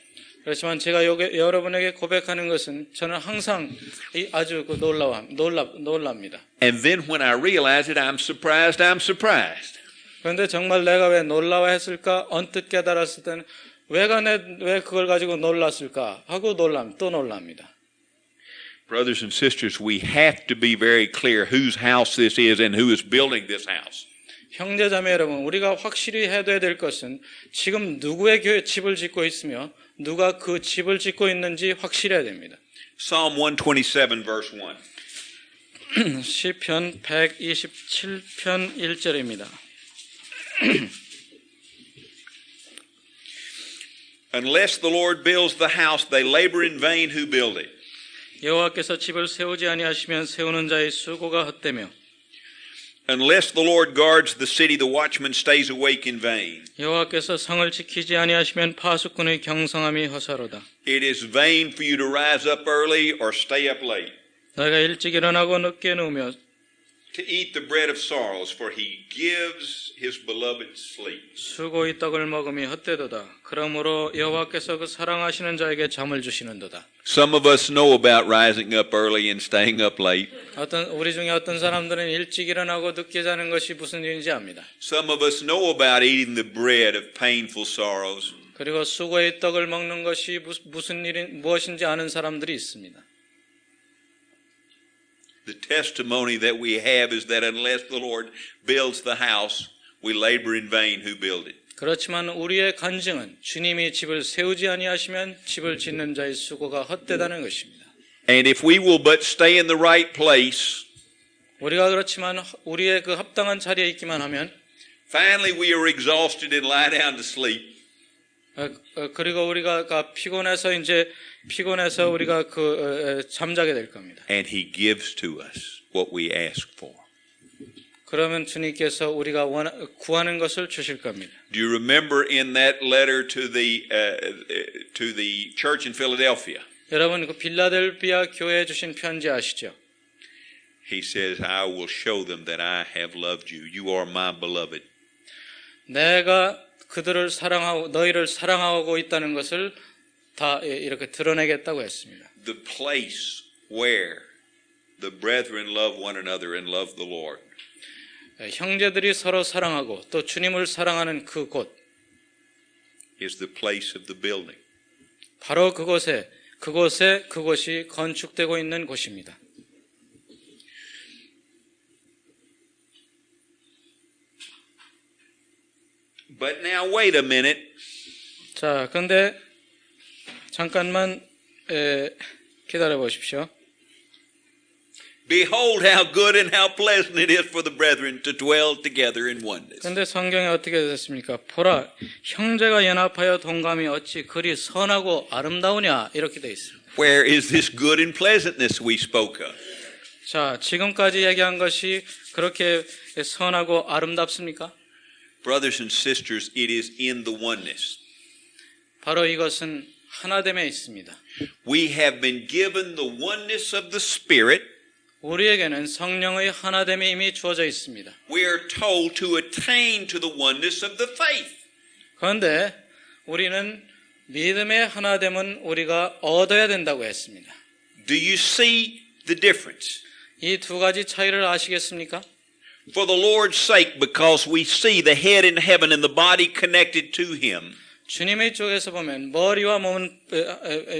그렇지만 제가 여러분에게 고백하는 것은 저는 항상 아주 놀랍니다.
And then when I realize it, I'm surprised.
그런데 정말 내가 왜 놀라워했을까? 언뜻 깨달았을 때는 왜 그걸 가지고 놀랐을까? 하고 또 놀랍니다.
Brothers and sisters, we have to be very clear whose house this is and who is building this house.
형제자매 여러분, 우리가 확실히 해둬야 될 것은 지금 누구의 집을 짓고 있으며 누가 그 집을 짓고 있는지 확실해야 됩니다.
Psalm 127 verse 1.
시편 127편 1절입니다.
Unless the Lord builds the house, they labor in vain who build it.
여호와께서 집을 세우지 아니하시면 세우는 자의 수고가 헛되며
Unless the Lord guards the city, the watchman stays awake in vain.
여호와께서 성을 지키지 아니하시면 파수꾼의 경성함이 허사로다.
It is vain for you to rise up early or stay up late,
너희가 일찍 일어나고 늦게 누우며
to eat the bread of sorrows, for he gives his beloved sleep.
수고의 떡을 먹음이 헛되도다. 그러므로 여호와께서 그 사랑하시는 자에게 잠을 주시는도다.
Some of us know about rising up early and staying up late.
우리 중에 어떤 사람들은 일찍 일어나고 늦게 자는 것이 무슨 일인지 압니다.
Some of us know about eating the bread of painful sorrows.
그리고 수고의 떡을 먹는 것이 무엇인지 아는 사람들이 있습니다.
The testimony that we have is that unless the Lord builds the house, we labor in vain who build it.
그렇지만 우리의 간증은 주님이 집을 세우지 아니하시면 집을 짓는 자의 수고가 헛되다는 것입니다.
And if we will but stay in the right place,
우리가 그렇지만 우리의 그 합당한 자리에 있기만 하면
finally we are exhausted and lie down to sleep.
그리고 우리가 피곤해서 우리가 잠자게 될 겁니다.
And he gives to us what we ask for.
그러면 주님께서 우리가 구하는 것을 주실 겁니다.
Do you remember in that letter to the church in Philadelphia?
여러분 그 빌라델비아 교회에 주신 편지 아시죠?
He says, I will show them that I have loved you. You are my beloved.
내가 너희를 사랑하고 있다는 것을 다 이렇게 드러내겠다고 했습니다.
The place where the brethren love one another and love the Lord.
형제들이 서로 사랑하고 또 주님을 사랑하는
is the place of the building.
바로 그곳이 건축되고 있는 곳입니다.
But now wait a minute.
자, 그런데 잠깐만 기다려 보십시오.
Behold how good and how pleasant it is for the brethren to dwell together in oneness.
그런데 성경에 어떻게 됐습니까? 보라, 형제가 연합하여 동감이 어찌 그리 선하고 아름다우냐 이렇게 돼 있습니다.
Where is this good and pleasantness we spoke of?
자, 지금까지 얘기한 것이 그렇게 선하고 아름답습니까?
Brothers and sisters, it is in the oneness.
바로 이것은 하나됨에 있습니다.
We have been given the oneness of the Spirit.
우리에게는 성령의 하나됨이 이미 주어져 있습니다.
We are told to attain to the oneness of the faith.
그런데 우리는 믿음의 하나됨은 우리가 얻어야 된다고 했습니다.
Do you see the difference?
이 두 가지 차이를 아시겠습니까?
For the Lord's sake, because we see the head in heaven and the body connected to him.
주님의 쪽에서 보면 머리와 몸은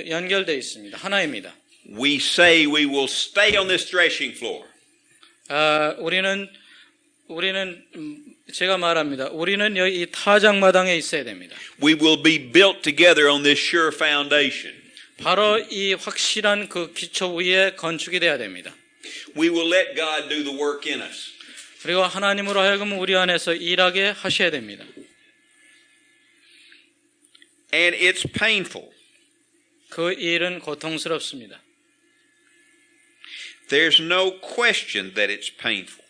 연결되어 있습니다. 하나입니다.
We say we will stay on this threshing floor.
우리는 제가 말합니다. 우리는 여기 이 타작마당에 있어야 됩니다.
We will be built together on this sure foundation.
바로 이 확실한 그 기초 위에 건축이 돼야 됩니다.
We will let God do the work in us.
그리고 하나님으로 하여금 우리 안에서 일하게 하셔야 됩니다.
And it's painful.
그 일은 고통스럽습니다.
There's no question that it's painful.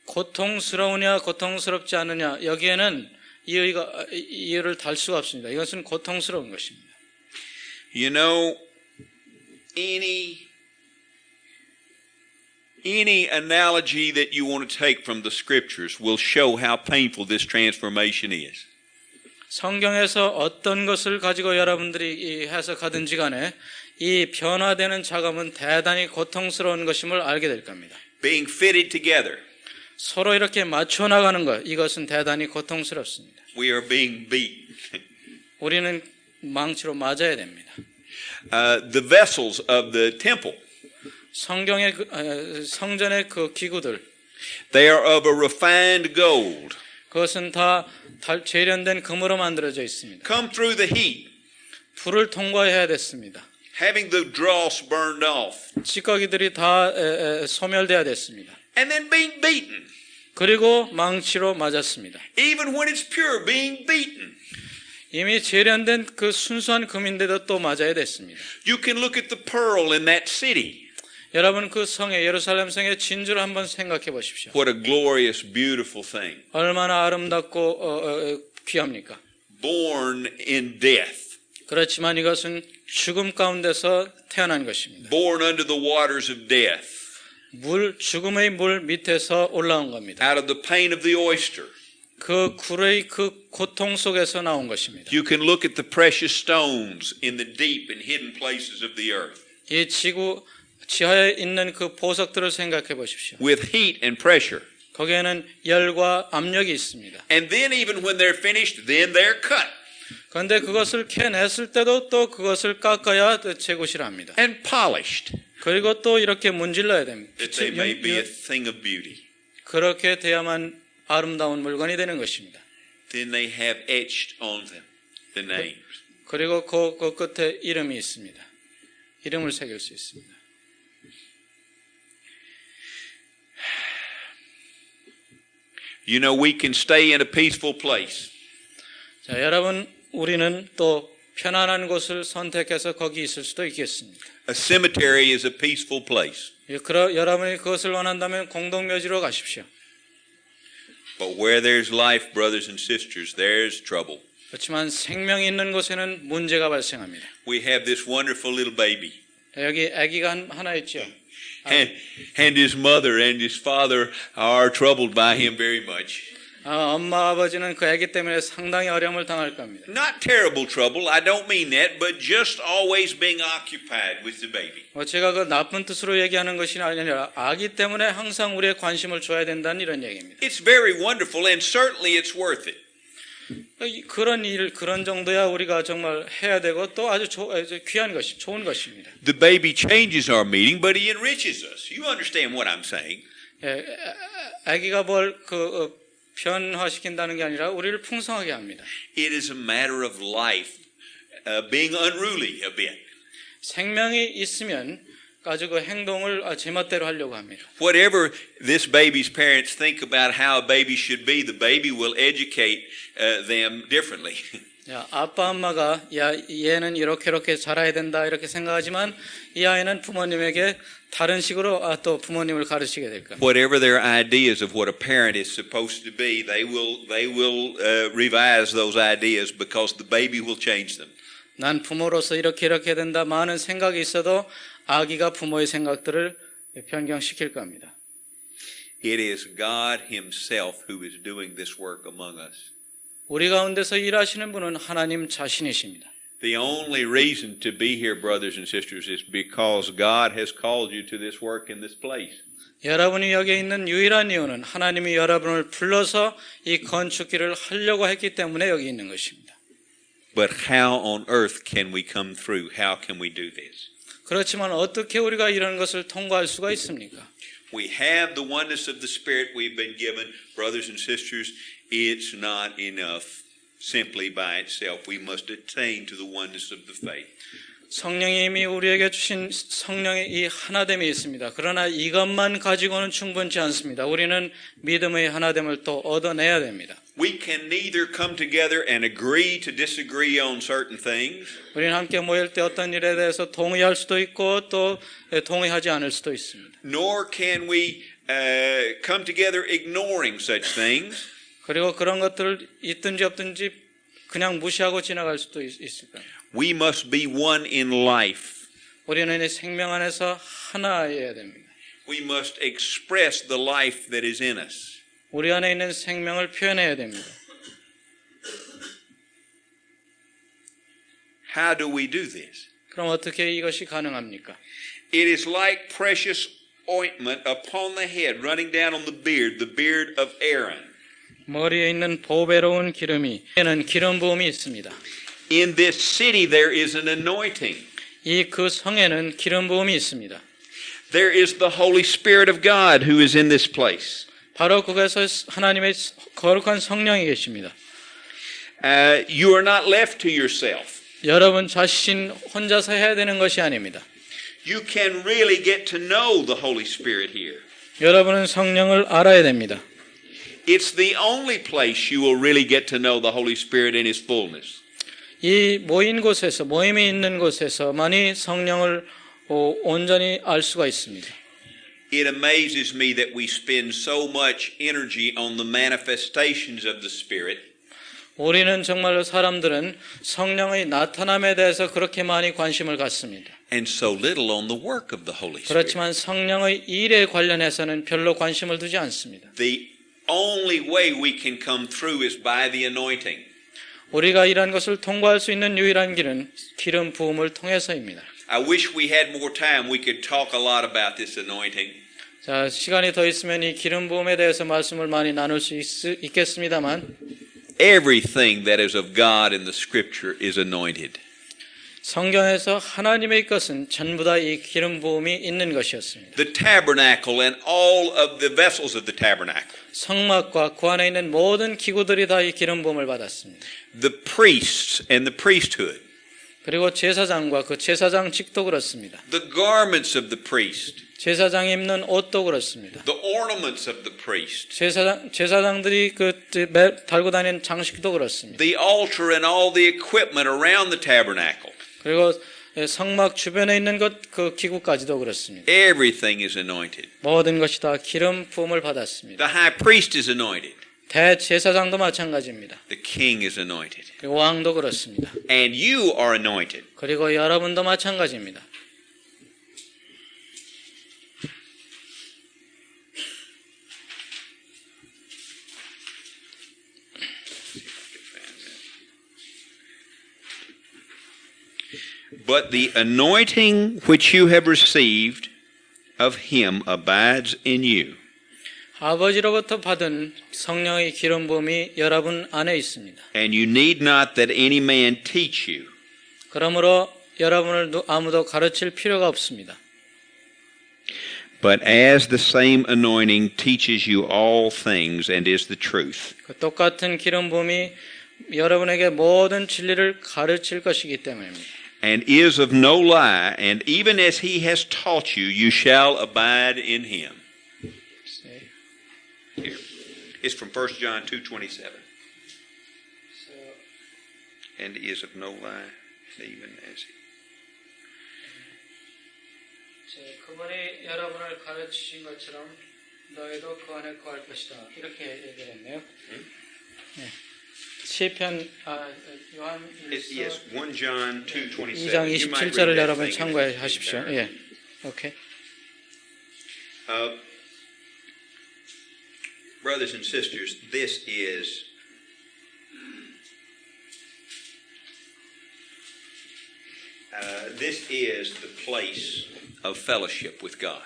고통스러우냐 고통스럽지 않느냐 여기에는 이유를 달 수가 없습니다. 이것은 고통스러운 것입니다.
You know, any analogy that you want to take from the scriptures will show how painful this transformation is.
성경에서 어떤 것을 가지고 여러분들이 해석하든지 간에 이 변화되는 작업은 대단히 고통스러운 것임을 알게 될 겁니다.
Being fitted together.
서로 이렇게 맞춰 나가는 것, 이것은 대단히 고통스럽습니다.
We are being beaten.
우리는 망치로 맞아야 됩니다.
The vessels of the temple.
성전의 그 기구들,
They are of a refined gold.
그것은 다 재련된 금으로 만들어져 있습니다.
Come through the heat.
불을 통과해야 됐습니다.
Having the dross burned off.
찌꺼기들이 다 소멸돼야 됐습니다.
And then being beaten.
그리고 망치로 맞았습니다.
Even when it's pure, being beaten.
이미 재련된 그 순수한 금인데도 또 맞아야 됐습니다.
You can look at the pearl in that city.
여러분 그 성에 예루살렘 성의 진주를 한번 생각해 보십시오.
What a glorious, beautiful thing.
얼마나 아름답고 귀합니까?
Born in death.
그렇지만 이것은 죽음 가운데서 태어난 것입니다.
Born under the waters of death.
죽음의 물 밑에서 올라온 겁니다.
Out of the pain of the oyster.
그 굴의 그 고통 속에서 나온 것입니다.
You can look at the precious stones in the deep and hidden places of the earth.
이 지구 지하에 있는 그 보석들을 생각해 보십시오.
With heat and pressure.
거기에는 열과 압력이 있습니다.
And then even when they're finished, then they're cut.
그런데 그것을 캐냈을 때도 또 그것을 깎아야 재구시를 합니다.
And polished.
그리고 또 이렇게 문질러야 됩니다.
That they may be a thing of beauty.
그렇게 돼야만 아름다운 물건이 되는 것입니다.
Then they have etched on them the names.
그리고 그 끝에 이름이 있습니다. 이름을 새길 수 있습니다.
You know, we can stay in a peaceful place.
자, 여러분, 우리는 또 편안한 곳을 선택해서 거기 있을 수도 있겠습니다.
A cemetery is a peaceful place.
여러분이 그것을 원한다면 공동묘지로 가십시오.
But where there's life, brothers and sisters, there's trouble.
그렇지만 생명이 있는 곳에는 문제가 발생합니다.
We have this wonderful little baby.
여기 아기가 하나 있죠.
And his mother and his father are troubled by him very much.
엄마 아버지는 그 아기 때문에 상당히 어려움을 당할 겁니다.
Not terrible trouble, I don't mean that, but just always being occupied with the baby.
제가 그 나쁜 뜻으로 얘기하는 것이 아니라 아기 때문에 항상 우리의 관심을 줘야 된다는 이런 얘기입니다.
It's very wonderful and certainly it's worth it.
그런 정도야 우리가 정말 해야 되고 또 아주 귀한 것이 좋은 것입니다.
The baby changes our meeting, but he enriches us. You understand what I'm saying?
아기가 뭘 변화시킨다는 게 아니라 우리를 풍성하게 합니다.
It is a matter of life being unruly a bit.
생명이 있으면 가지고 행동을 제멋대로 하려고 합니다.
Whatever this baby's parents think about how a baby should be, the baby will educate them differently.
야, 아빠 엄마가 야 얘는 이렇게 자라야 된다 이렇게 생각하지만 이 아이는 부모님에게 다른 식으로 또 부모님을 가르치게 될 겁니다.
Whatever their ideas of what a parent is supposed to be, they will revise those ideas because the baby will change them.
난 부모로서 이렇게 된다 많은 생각이 있어도 아기가 부모의 생각들을 변경시킬 겁니다.
It is God Himself who is doing this work among us.
우리 가운데서 일하시는 분은 하나님 자신이십니다.
The only reason to be here, brothers and sisters, is because God has called you to this work in this place.
여러분이 여기에 있는 유일한 이유는 하나님이 여러분을 불러서 이 건축기를 하려고 했기 때문에 여기 있는 것입니다.
But how on earth can we come through? How can we do this?
그렇지만 어떻게 우리가 이런 것을 통과할 수가 있습니까?
We have the oneness of the Spirit we've been given. Brothers and sisters, it's not enough simply by itself. We must attain to the oneness of the faith.
성령이 이미 우리에게 주신 성령의 이 하나됨이 있습니다. 그러나 이것만 가지고는 충분치 않습니다. 우리는 믿음의 하나됨을 또 얻어내야 됩니다.
We can neither come together and agree to disagree on certain things,
우리는 함께 모일 때 어떤 일에 대해서 동의할 수도 있고 또 동의하지 않을 수도 있습니다.
nor can we come together ignoring such things.
그리고 그런 것들을 있든지 없든지 그냥 무시하고 지나갈 수도 있을 거예요.
We must be one in life.
우리는 이 생명 안에서 하나여야 됩니다.
We must express the life that is in us.
우리 안에 있는 생명을 표현해야 됩니다.
How do we do this?
그럼 어떻게 이것이 가능합니까?
It is like precious ointment upon the head, running down on the beard of Aaron.
머리에 있는 보배로운 기름이 에는 기름 부음이 있습니다.
In this city there is an anointing.
이 그 성에는 기름 부음이 있습니다.
There is the Holy Spirit of God who is in this place.
바로 그것에서 하나님의 거룩한 성령이 계십니다.
You are not left to yourself.
여러분 자신 혼자서 해야 되는 것이 아닙니다.
You can really get to know the Holy Spirit here.
여러분은 성령을 알아야 됩니다.
It's the only place you will really get to know the Holy Spirit in His fullness.
이 모인 곳에서 모임이 있는 곳에서만이 성령을 온전히 알 수가 있습니다.
It amazes me that we spend so much energy on the manifestations of the Spirit.
우리는 정말로 사람들은 성령의 나타남에 대해서 그렇게 많이 관심을 갖습니다.
And so little on the work of the Holy Spirit.
그렇지만 성령의 일에 관련해서는 별로 관심을 두지 않습니다.
The only way we can come through is by the anointing.
우리가 이러한 것을 통과할 수 있는 유일한 길은 기름 부음을 통해서입니다.
I wish we had more time. We could talk a lot about this anointing.
자, 시간이 더 있으면 이 기름 부음에 대해서 말씀을 많이 나눌 수 있겠습니다만
Everything that is of God in the Scripture is anointed.
성경에서 하나님의 것은 전부 다 이 기름 부음이 있는 것이었습니다.
The tabernacle and all of the vessels of the tabernacle.
성막과 그 안에 있는 모든 기구들이 다 이 기름 부음을 받았습니다.
The priests and the priesthood.
그리고 제사장과 그 제사장직도 그렇습니다.
The garments of the priest.
제사장이 입는 옷도 그렇습니다.
The ornaments of the priest.
제사장들이 달고 다니는 장식도 그렇습니다.
The altar and all the equipment around the tabernacle.
그리고 성막 주변에 있는 그 기구까지도 그렇습니다.
Everything is anointed.
모든 것이 다 기름 부음을 받았습니다.
The high priest is anointed.
대제사장도 마찬가지입니다.
The king is anointed.
그리고 왕도 그렇습니다.
And you are anointed.
그리고 여러분도 마찬가지입니다.
But the anointing which you have received of him abides in you.
아버지로부터 받은 성령의 기름 부음이 여러분 안에 있습니다.
And you need not that any man teach you.
그러므로 여러분을 아무도 가르칠 필요가 없습니다.
But as the same anointing teaches you all things and is the truth.
그 똑같은 기름 부음이 여러분에게 모든 진리를 가르칠 것이기 때문입니다.
And is of no lie, and even as he has taught you, you shall abide in him. Here. It's from 1 John 2:27. and is of no lie, even as he.
그분이 여러분을 가르치신 것처럼 너희도 그 안에 거할 것이다. 이렇게 얘기를 했네요. 네. 시편 요한일서
Yes, 1 John 2:27.
2장 27절을 여러분 참고하십시오. 예, 오케이.
Brothers and sisters, this is the place of fellowship with God.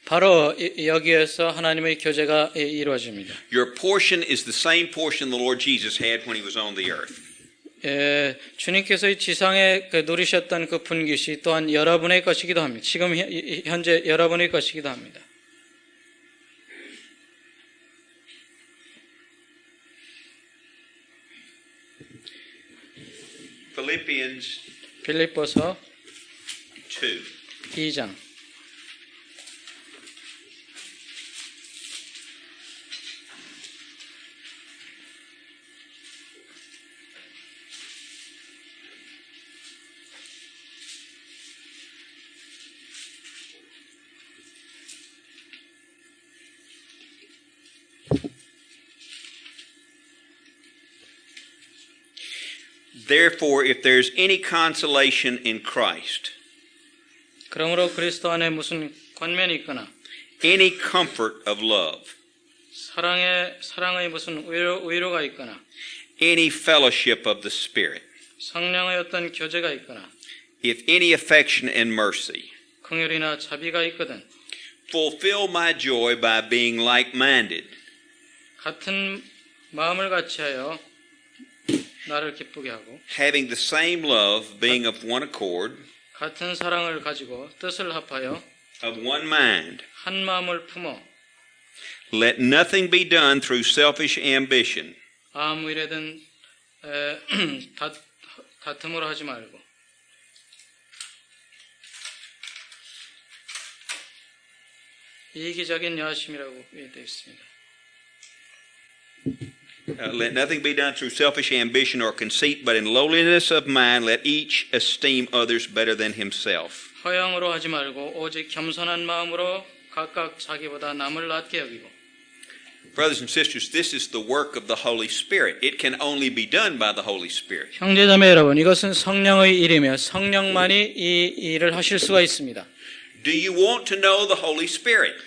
바로 여기에서 하나님의 교제가 이루어집니다.
Your portion is the same portion the Lord Jesus had when he was on the earth.
주님께서 이 지상에 누리셨던 그 분깃이 또한 여러분의 것이기도 합니다. 지금 현재 여러분의 것이기도 합니다. 빌립보서 2장
Therefore, if there's any consolation in Christ,
그러므로 그리스도 안에 무슨 권면이 있거나
any comfort of love,
사랑의 무슨 위로가 있거나
any fellowship of the Spirit,
성령의 어떤 교제가 있거나
if any affection and mercy,
긍휼이나 자비가 있거든
fulfill my joy by being like-minded,
같은 마음을 같이 하여 나를 기쁘게 하고
having the same love, being of one accord,
같은 사랑을 가지고 뜻을 합하여
of one mind.
한 마음을 품어
Let nothing be done through selfish ambition,
아무 일에든 다툼으로 하지 말고 이기적인 여하심이라고 되어 있습니다.
Let nothing be done through selfish ambition or conceit, but in lowliness of mind let each esteem others better than himself.
허영으로 하지 말고 오직 겸손한 마음으로 각각 자기보다 남을 낮게 여기고.
Brothers and sisters, this is the work of the Holy Spirit. It can only be done by the Holy Spirit.
형제자매 여러분, 이것은 성령의 일이며 성령만이 이 일을 하실 수가 있습니다.
Do you want to know the Holy Spirit?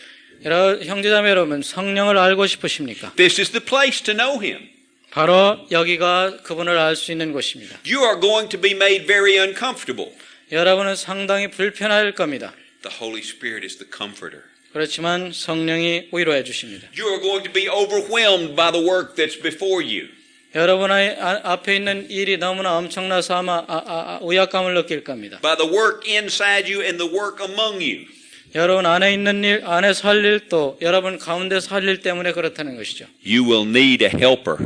형제자매 여러분, 성령을 알고 싶으십니까?
This is the place to know Him.
바로 여기가 그분을 알 수 있는 곳입니다.
You are going to be made very uncomfortable.
여러분은 상당히 불편할 겁니다.
The Holy Spirit is the comforter.
그렇지만 성령이 위로해 주십니다.
You are going to be overwhelmed by the work that's before you.
여러분의 앞에 있는 일이 너무나 엄청나서 아마 우약감을 느낄 겁니다.
By the work inside you and the work among you.
여러분 안에 있는 일, 안에서 할 일도 여러분 가운데서 할 일 때문에 그렇다는 것이죠.
You will need a helper.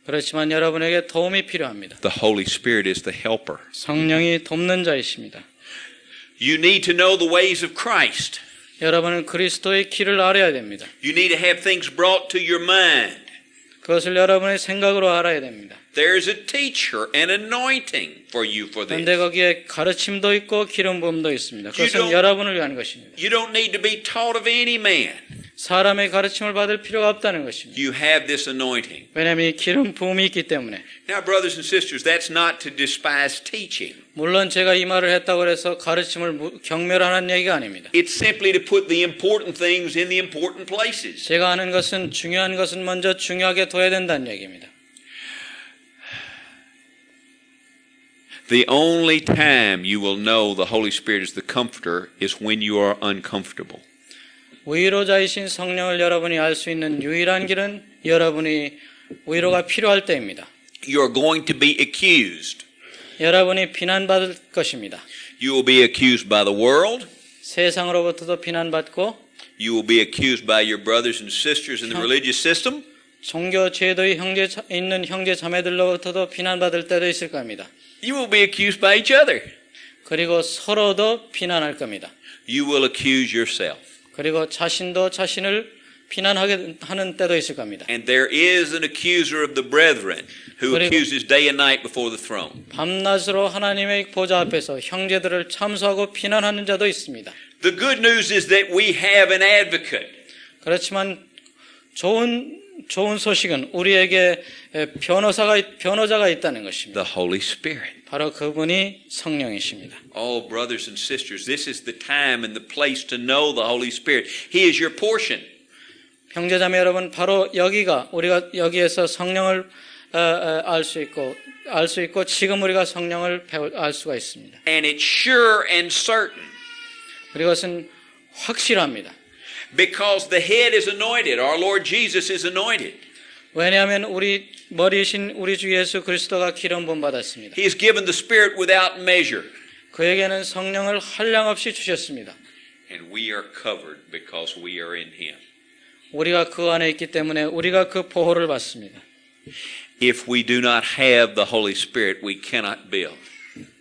그렇지만 여러분에게 도움이 필요합니다.
The Holy Spirit is the helper.
성령이 돕는 자이십니다.
You need to know the ways of Christ.
여러분은 그리스도의 길을 알아야 됩니다.
You need to have things brought to your mind.
그것을 여러분의 생각으로 알아야 됩니다.
There's a teacher and anointing for you for this.
그런데 거기에 가르침도 있고 기름 부음도 있습니다. 그것은 여러분을 위한 것입니다.
You don't need to be taught of any man.
사람의 가르침을 받을 필요가 없다는 것입니다.
You have this anointing.
왜냐하면 이 기름 부음이 있기 때문에.
Now, brothers and sisters, that's not to despise teaching.
물론 제가 이 말을 했다고 해서 가르침을 경멸하는 얘기가 아닙니다.
It's simply to put the important things in the important places.
제가 하는 것은 중요한 것은 먼저 중요하게 둬야 된다는 얘기입니다.
The only time you will know the Holy Spirit is the comforter is when you are uncomfortable.
위로자이신 성령을 여러분이 알 수 있는 유일한 길은 여러분이 위로가 필요할 때입니다.
You are going to be accused.
여러분이 비난받을 것입니다.
You will be accused by the world.
세상으로부터도 비난받고
You will be accused by your brothers and sisters in the religious system.
종교 제도에 있는 형제 자매들로부터도 비난받을 때도 있을 겁니다.
You will be accused by each other.
그리고 서로도 비난할 겁니다.
You will accuse yourself.
그리고 자신도 자신을 비난하게 하는 때도 있을 겁니다.
And there is an accuser of the brethren who
그리고-
accuses day and night before the throne.
밤낮으로 하나님의 보좌 앞에서 형제들을 참소하고 비난하는 자도 있습니다.
The good news is that we have an advocate.
그렇지만 좋은 소식은 우리에게 변호자가 있다는 것입니다.
The Holy Spirit.
바로 그분이 성령이십니다.
Oh, brothers and sisters, this is the time and the place to know the Holy Spirit. He is your portion.
형제자매 여러분, 바로 우리가 여기에서 성령을 알 수 있고 지금 우리가 성령을 알 수가 있습니다.
And it's sure and certain
그것은 확실합니다.
because the head is anointed. Our Lord Jesus is anointed.
왜냐하면 우리 머리이신 우리 주 예수 그리스도가 기름 부음 받았습니다.
He is given the Spirit without measure.
그에게는 성령을 한량없이 주셨습니다.
And we are covered because we are in Him.
우리가 그 안에 있기 때문에 우리가 그 보호를 받습니다.
If we do not have the Holy Spirit, we cannot build.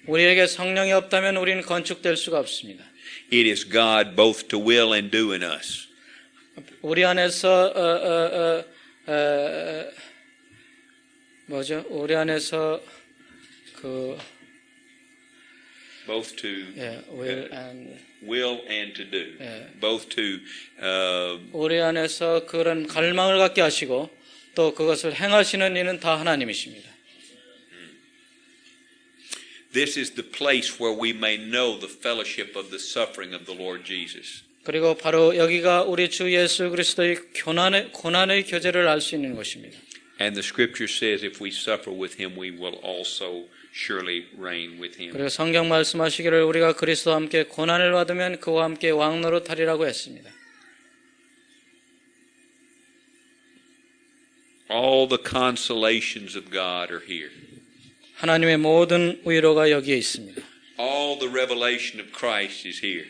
우리에게 성령이 없다면 우리는 건축될 수가 없습니다.
It is God both to will and do in us.
우리 안에서 우리 안에서
Both to
will
will and to do.
Yeah.
Both to
우리 안에서 그런 갈망을 갖게 하시고 또 그것을 행하시는 이는 다 하나님이십니다.
this is the place where we may know the fellowship of the suffering of the Lord Jesus.
그리고 바로 여기가 우리 주 예수 그리스도의 고난의 교제를 알 수 있는 곳입니다.
And the scripture says if we suffer with him, we will also surely reign with him.
그리고 성경 말씀하시기를 우리가 그리스도와 함께 고난을 받으면 그와 함께 왕노로 타리라고 했습니다.
All the consolations of God are here.
하나님의 모든 위로가 여기에 있습니다.
All the revelation of Christ is here.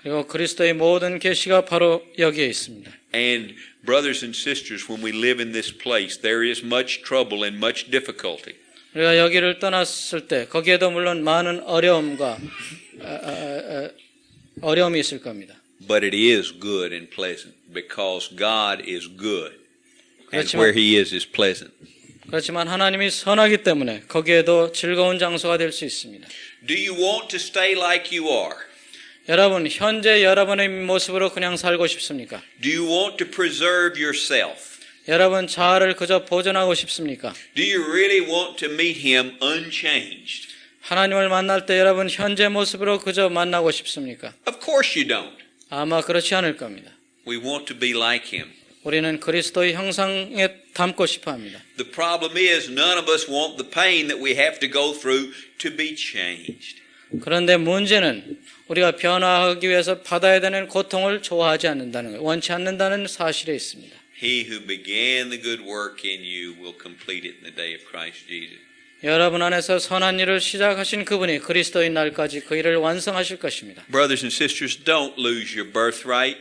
그리고 그리스도의 모든 계시가 바로 여기에 있습니다.
And brothers and sisters, when we live in this place, there is much trouble and much difficulty.
우리가 여기를 떠났을 때 거기에도 물론 많은 어려움이 있을 겁니다.
But it is good and pleasant because God is good. And
그렇지만-
where he is pleasant.
그렇지만 하나님이 선하기 때문에 거기에도 즐거운 장소가 될 수 있습니다.
Do you want to stay like you are?
여러분, 현재 여러분의 모습으로 그냥 살고 싶습니까?
Do you want to preserve yourself?
여러분 자아를 그저 보존하고 싶습니까?
Do you really want to meet him unchanged?
하나님을 만날 때 여러분 현재 모습으로 그저 만나고 싶습니까?
Of course you don't.
아마 그렇지 않을 겁니다.
We want to be like him.
우리는 그리스도의 형상에 담고 싶어 합니다.
The problem is none of us want the pain that we have to go through to be changed.
그런데 문제는 우리가 변화하기 위해서 받아야 되는 고통을 좋아하지 않는다는 거예요. 원치 않는다는 사실에 있습니다.
He who began the good work in you will complete it in the day of Christ Jesus.
여러분 안에서 선한 일을 시작하신 그분이 그리스도의 날까지 그 일을 완성하실 것입니다.
Brothers and sisters, don't lose your birthright.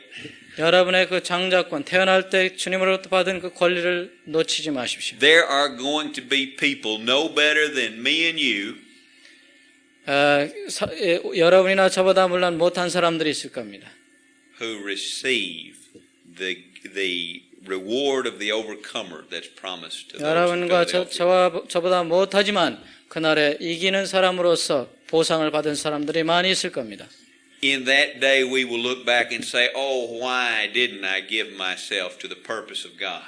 여러분의 그 장자권, 태어날 때 주님으로부터 받은 그 권리를 놓치지 마십시오.
There are going to be people no better than me and you
여러분이나 저보다 물론 못한 사람들이 있을 겁니다.
who receive the reward of the overcomer that's promised to those
여러분과
who go
저보다 못하지만 그날에 이기는 사람으로서 보상을 받은 사람들이 많이 있을 겁니다.
In that day we will look back and say, oh, why didn't I give myself to the purpose of God?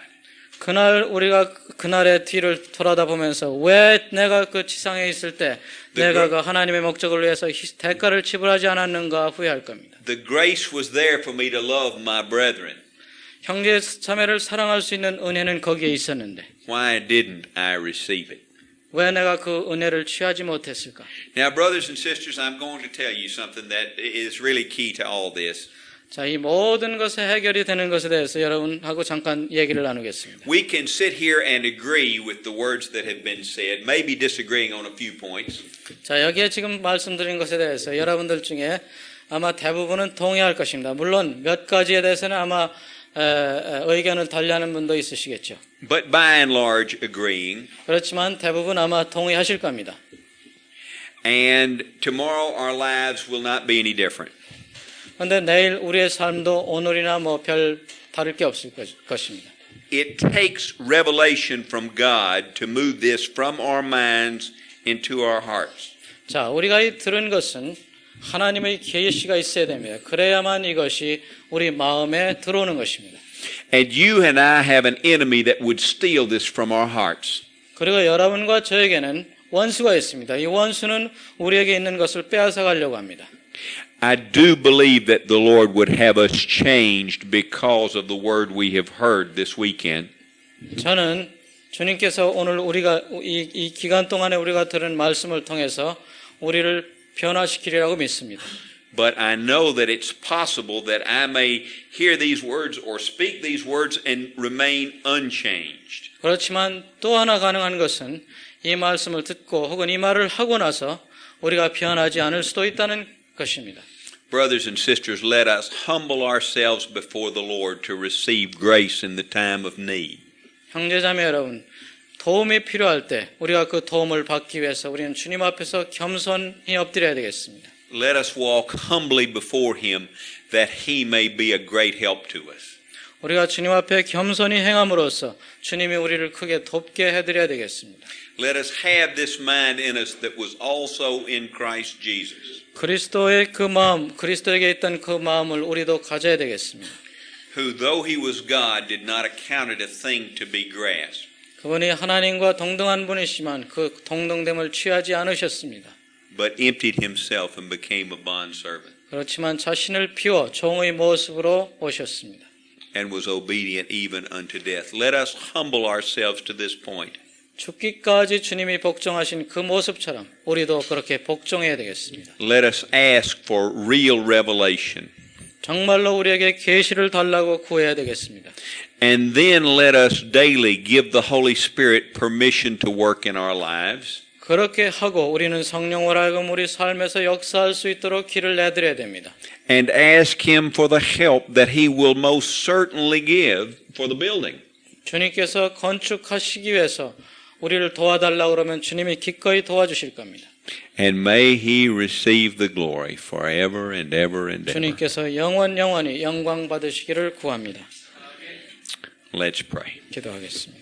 그날 우리가 그날의 뒤를 돌아다 보면서 왜 내가 그 지상에 있을 때 내가 그 하나님의 목적을 위해서 대가를 지불하지 않았는가 후회할 겁니다.
The grace was there for me to love my brethren.
형제 자매를 사랑할 수 있는 은혜는 거기에 있었는데
Why didn't I receive it?
왜 내가 그 은혜를 취하지 못했을까?
Now, brothers and sisters, I'm going to tell you something that is really key to all this.
자, 이 모든 것의 해결이 되는 것에 대해서 여러분하고 잠깐 얘기를 나누겠습니다.
We can sit here and agree with the words that have been said, maybe disagreeing on a few points.
자, 여기에 지금 말씀드린 것에 대해서 여러분들 중에 아마 대부분은 동의할 것입니다. 물론 몇 가지에 대해서는 아마 의견을 달리하는 분도 있으시겠죠.
But by and large, agreeing.
그렇지만 대부분 아마 동의하실 겁니다.
And tomorrow our lives will not be any different.
그런데 내일 우리의 삶도 오늘이나 뭐 별 다를 게 없을 것입니다.
It takes revelation from God to move this from our minds into our hearts.
자, 우리가 이 들은 것은 하나님의 계시가 있어야 됩니다. 그래야만 이것이 우리 마음에 들어오는 것입니다.
And you and I have an enemy that would steal this from our hearts.
그리고 여러분과 저에게는 원수가 있습니다. 이 원수는 우리에게 있는 것을 빼앗아 가려고 합니다.
I do believe that the Lord would have us changed because of the word we have heard this weekend.
저는 주님께서 오늘 우리가 이 기간 동안에 우리가 들은 말씀을 통해서 우리를 변화시키리라고 믿습니다.
But I know that it's possible that I may hear these words or speak these words and remain unchanged.
그렇지만 또 하나 가능한 것은 이 말씀을 듣고 혹은 이 말을 하고 나서 우리가 변하지 않을 수도 있다는 것입니다.
Brothers and sisters, let us humble ourselves before the Lord to receive grace in the time of need.
형제자매 여러분, 도움이 필요할 때 우리가 그 도움을 받기 위해서 우리는 주님 앞에서 겸손히 엎드려야 되겠습니다.
Let us walk humbly before Him that He may be a great help to us.
우리가 주님 앞에 겸손히 행함으로써 주님이 우리를 크게 돕게 해드려야 되겠습니다.
Let us have this mind in us that was also in Christ Jesus,
그리스도의 그 마음, 그리스도에게 있던 그 마음을 우리도 가져야 되겠습니다.
who though He was God did not account it a thing to be grasped.
그분이 하나님과 동등한 분이시지만 그 동등됨을 취하지 않으셨습니다.
But emptied Himself and became a bondservant
그렇지만 자신을 비워 종의 모습으로 오셨습니다.
and was obedient even unto death. Let us humble ourselves to this point.
죽기까지 주님이 복종하신 그 모습처럼 우리도 그렇게 복종해야 되겠습니다.
Let us ask for real revelation.
정말로 우리에게 계시를 달라고 구해야 되겠습니다.
And then let us daily give the Holy Spirit permission to work in our lives.
그렇게 하고 우리는 성령으로 하여금 우리 삶에서 역사할 수 있도록 길을 내드려야 됩니다.
And ask Him for the help that He will most certainly give for the building.
주님께서 건축하시기 위해서 우리를 도와달라고 그러면 주님이 기꺼이 도와주실 겁니다.
And may He receive the glory forever and ever and ever.
주님께서 영원히 영광 받으시기를 구합니다.
Let's pray.
기도하겠습니다.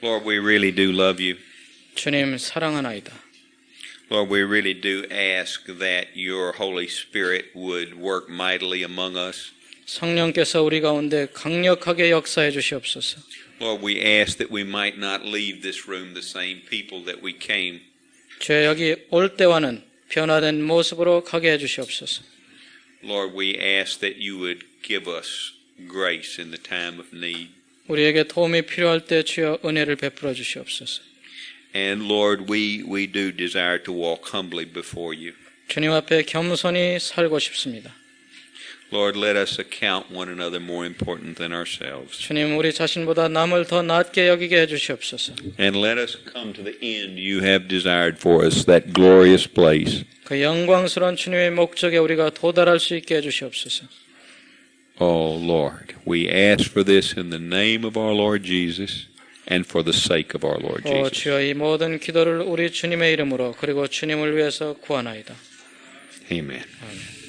Lord, we really do love You.
주님 사랑하나이다.
Lord, we really do ask that Your Holy Spirit would work mightily among us.
성령께서 우리 가운데 강력하게 역사해 주시옵소서.
Lord, we ask that we might not leave this room the same people that we came.
주여 여기 올 때와는 변화된 모습으로 가게 해 주시옵소서.
Lord, we ask that You would give us grace in the time of need.
우리에게 도움이 필요할 때 주여 은혜를 베풀어 주시옵소서.
And Lord, we do desire to walk humbly before You.
주님 앞에 겸손히 살고 싶습니다.
Lord, let us account one another more important than ourselves.
주님 우리 자신보다 남을 더 낮게 여기게 해 주시옵소서.
And let us come to the end You have desired for us, that glorious place.
그 영광스러운 주님의 목적에 우리가 도달할 수 있게 해 주시옵소서.
Oh, Lord, we ask for this in the name of our Lord Jesus and for the sake of our Lord Jesus.
주여 이 모든 기도를 우리 주님의 이름으로 그리고 주님을 위해서 구하나이다.
Amen.
아멘.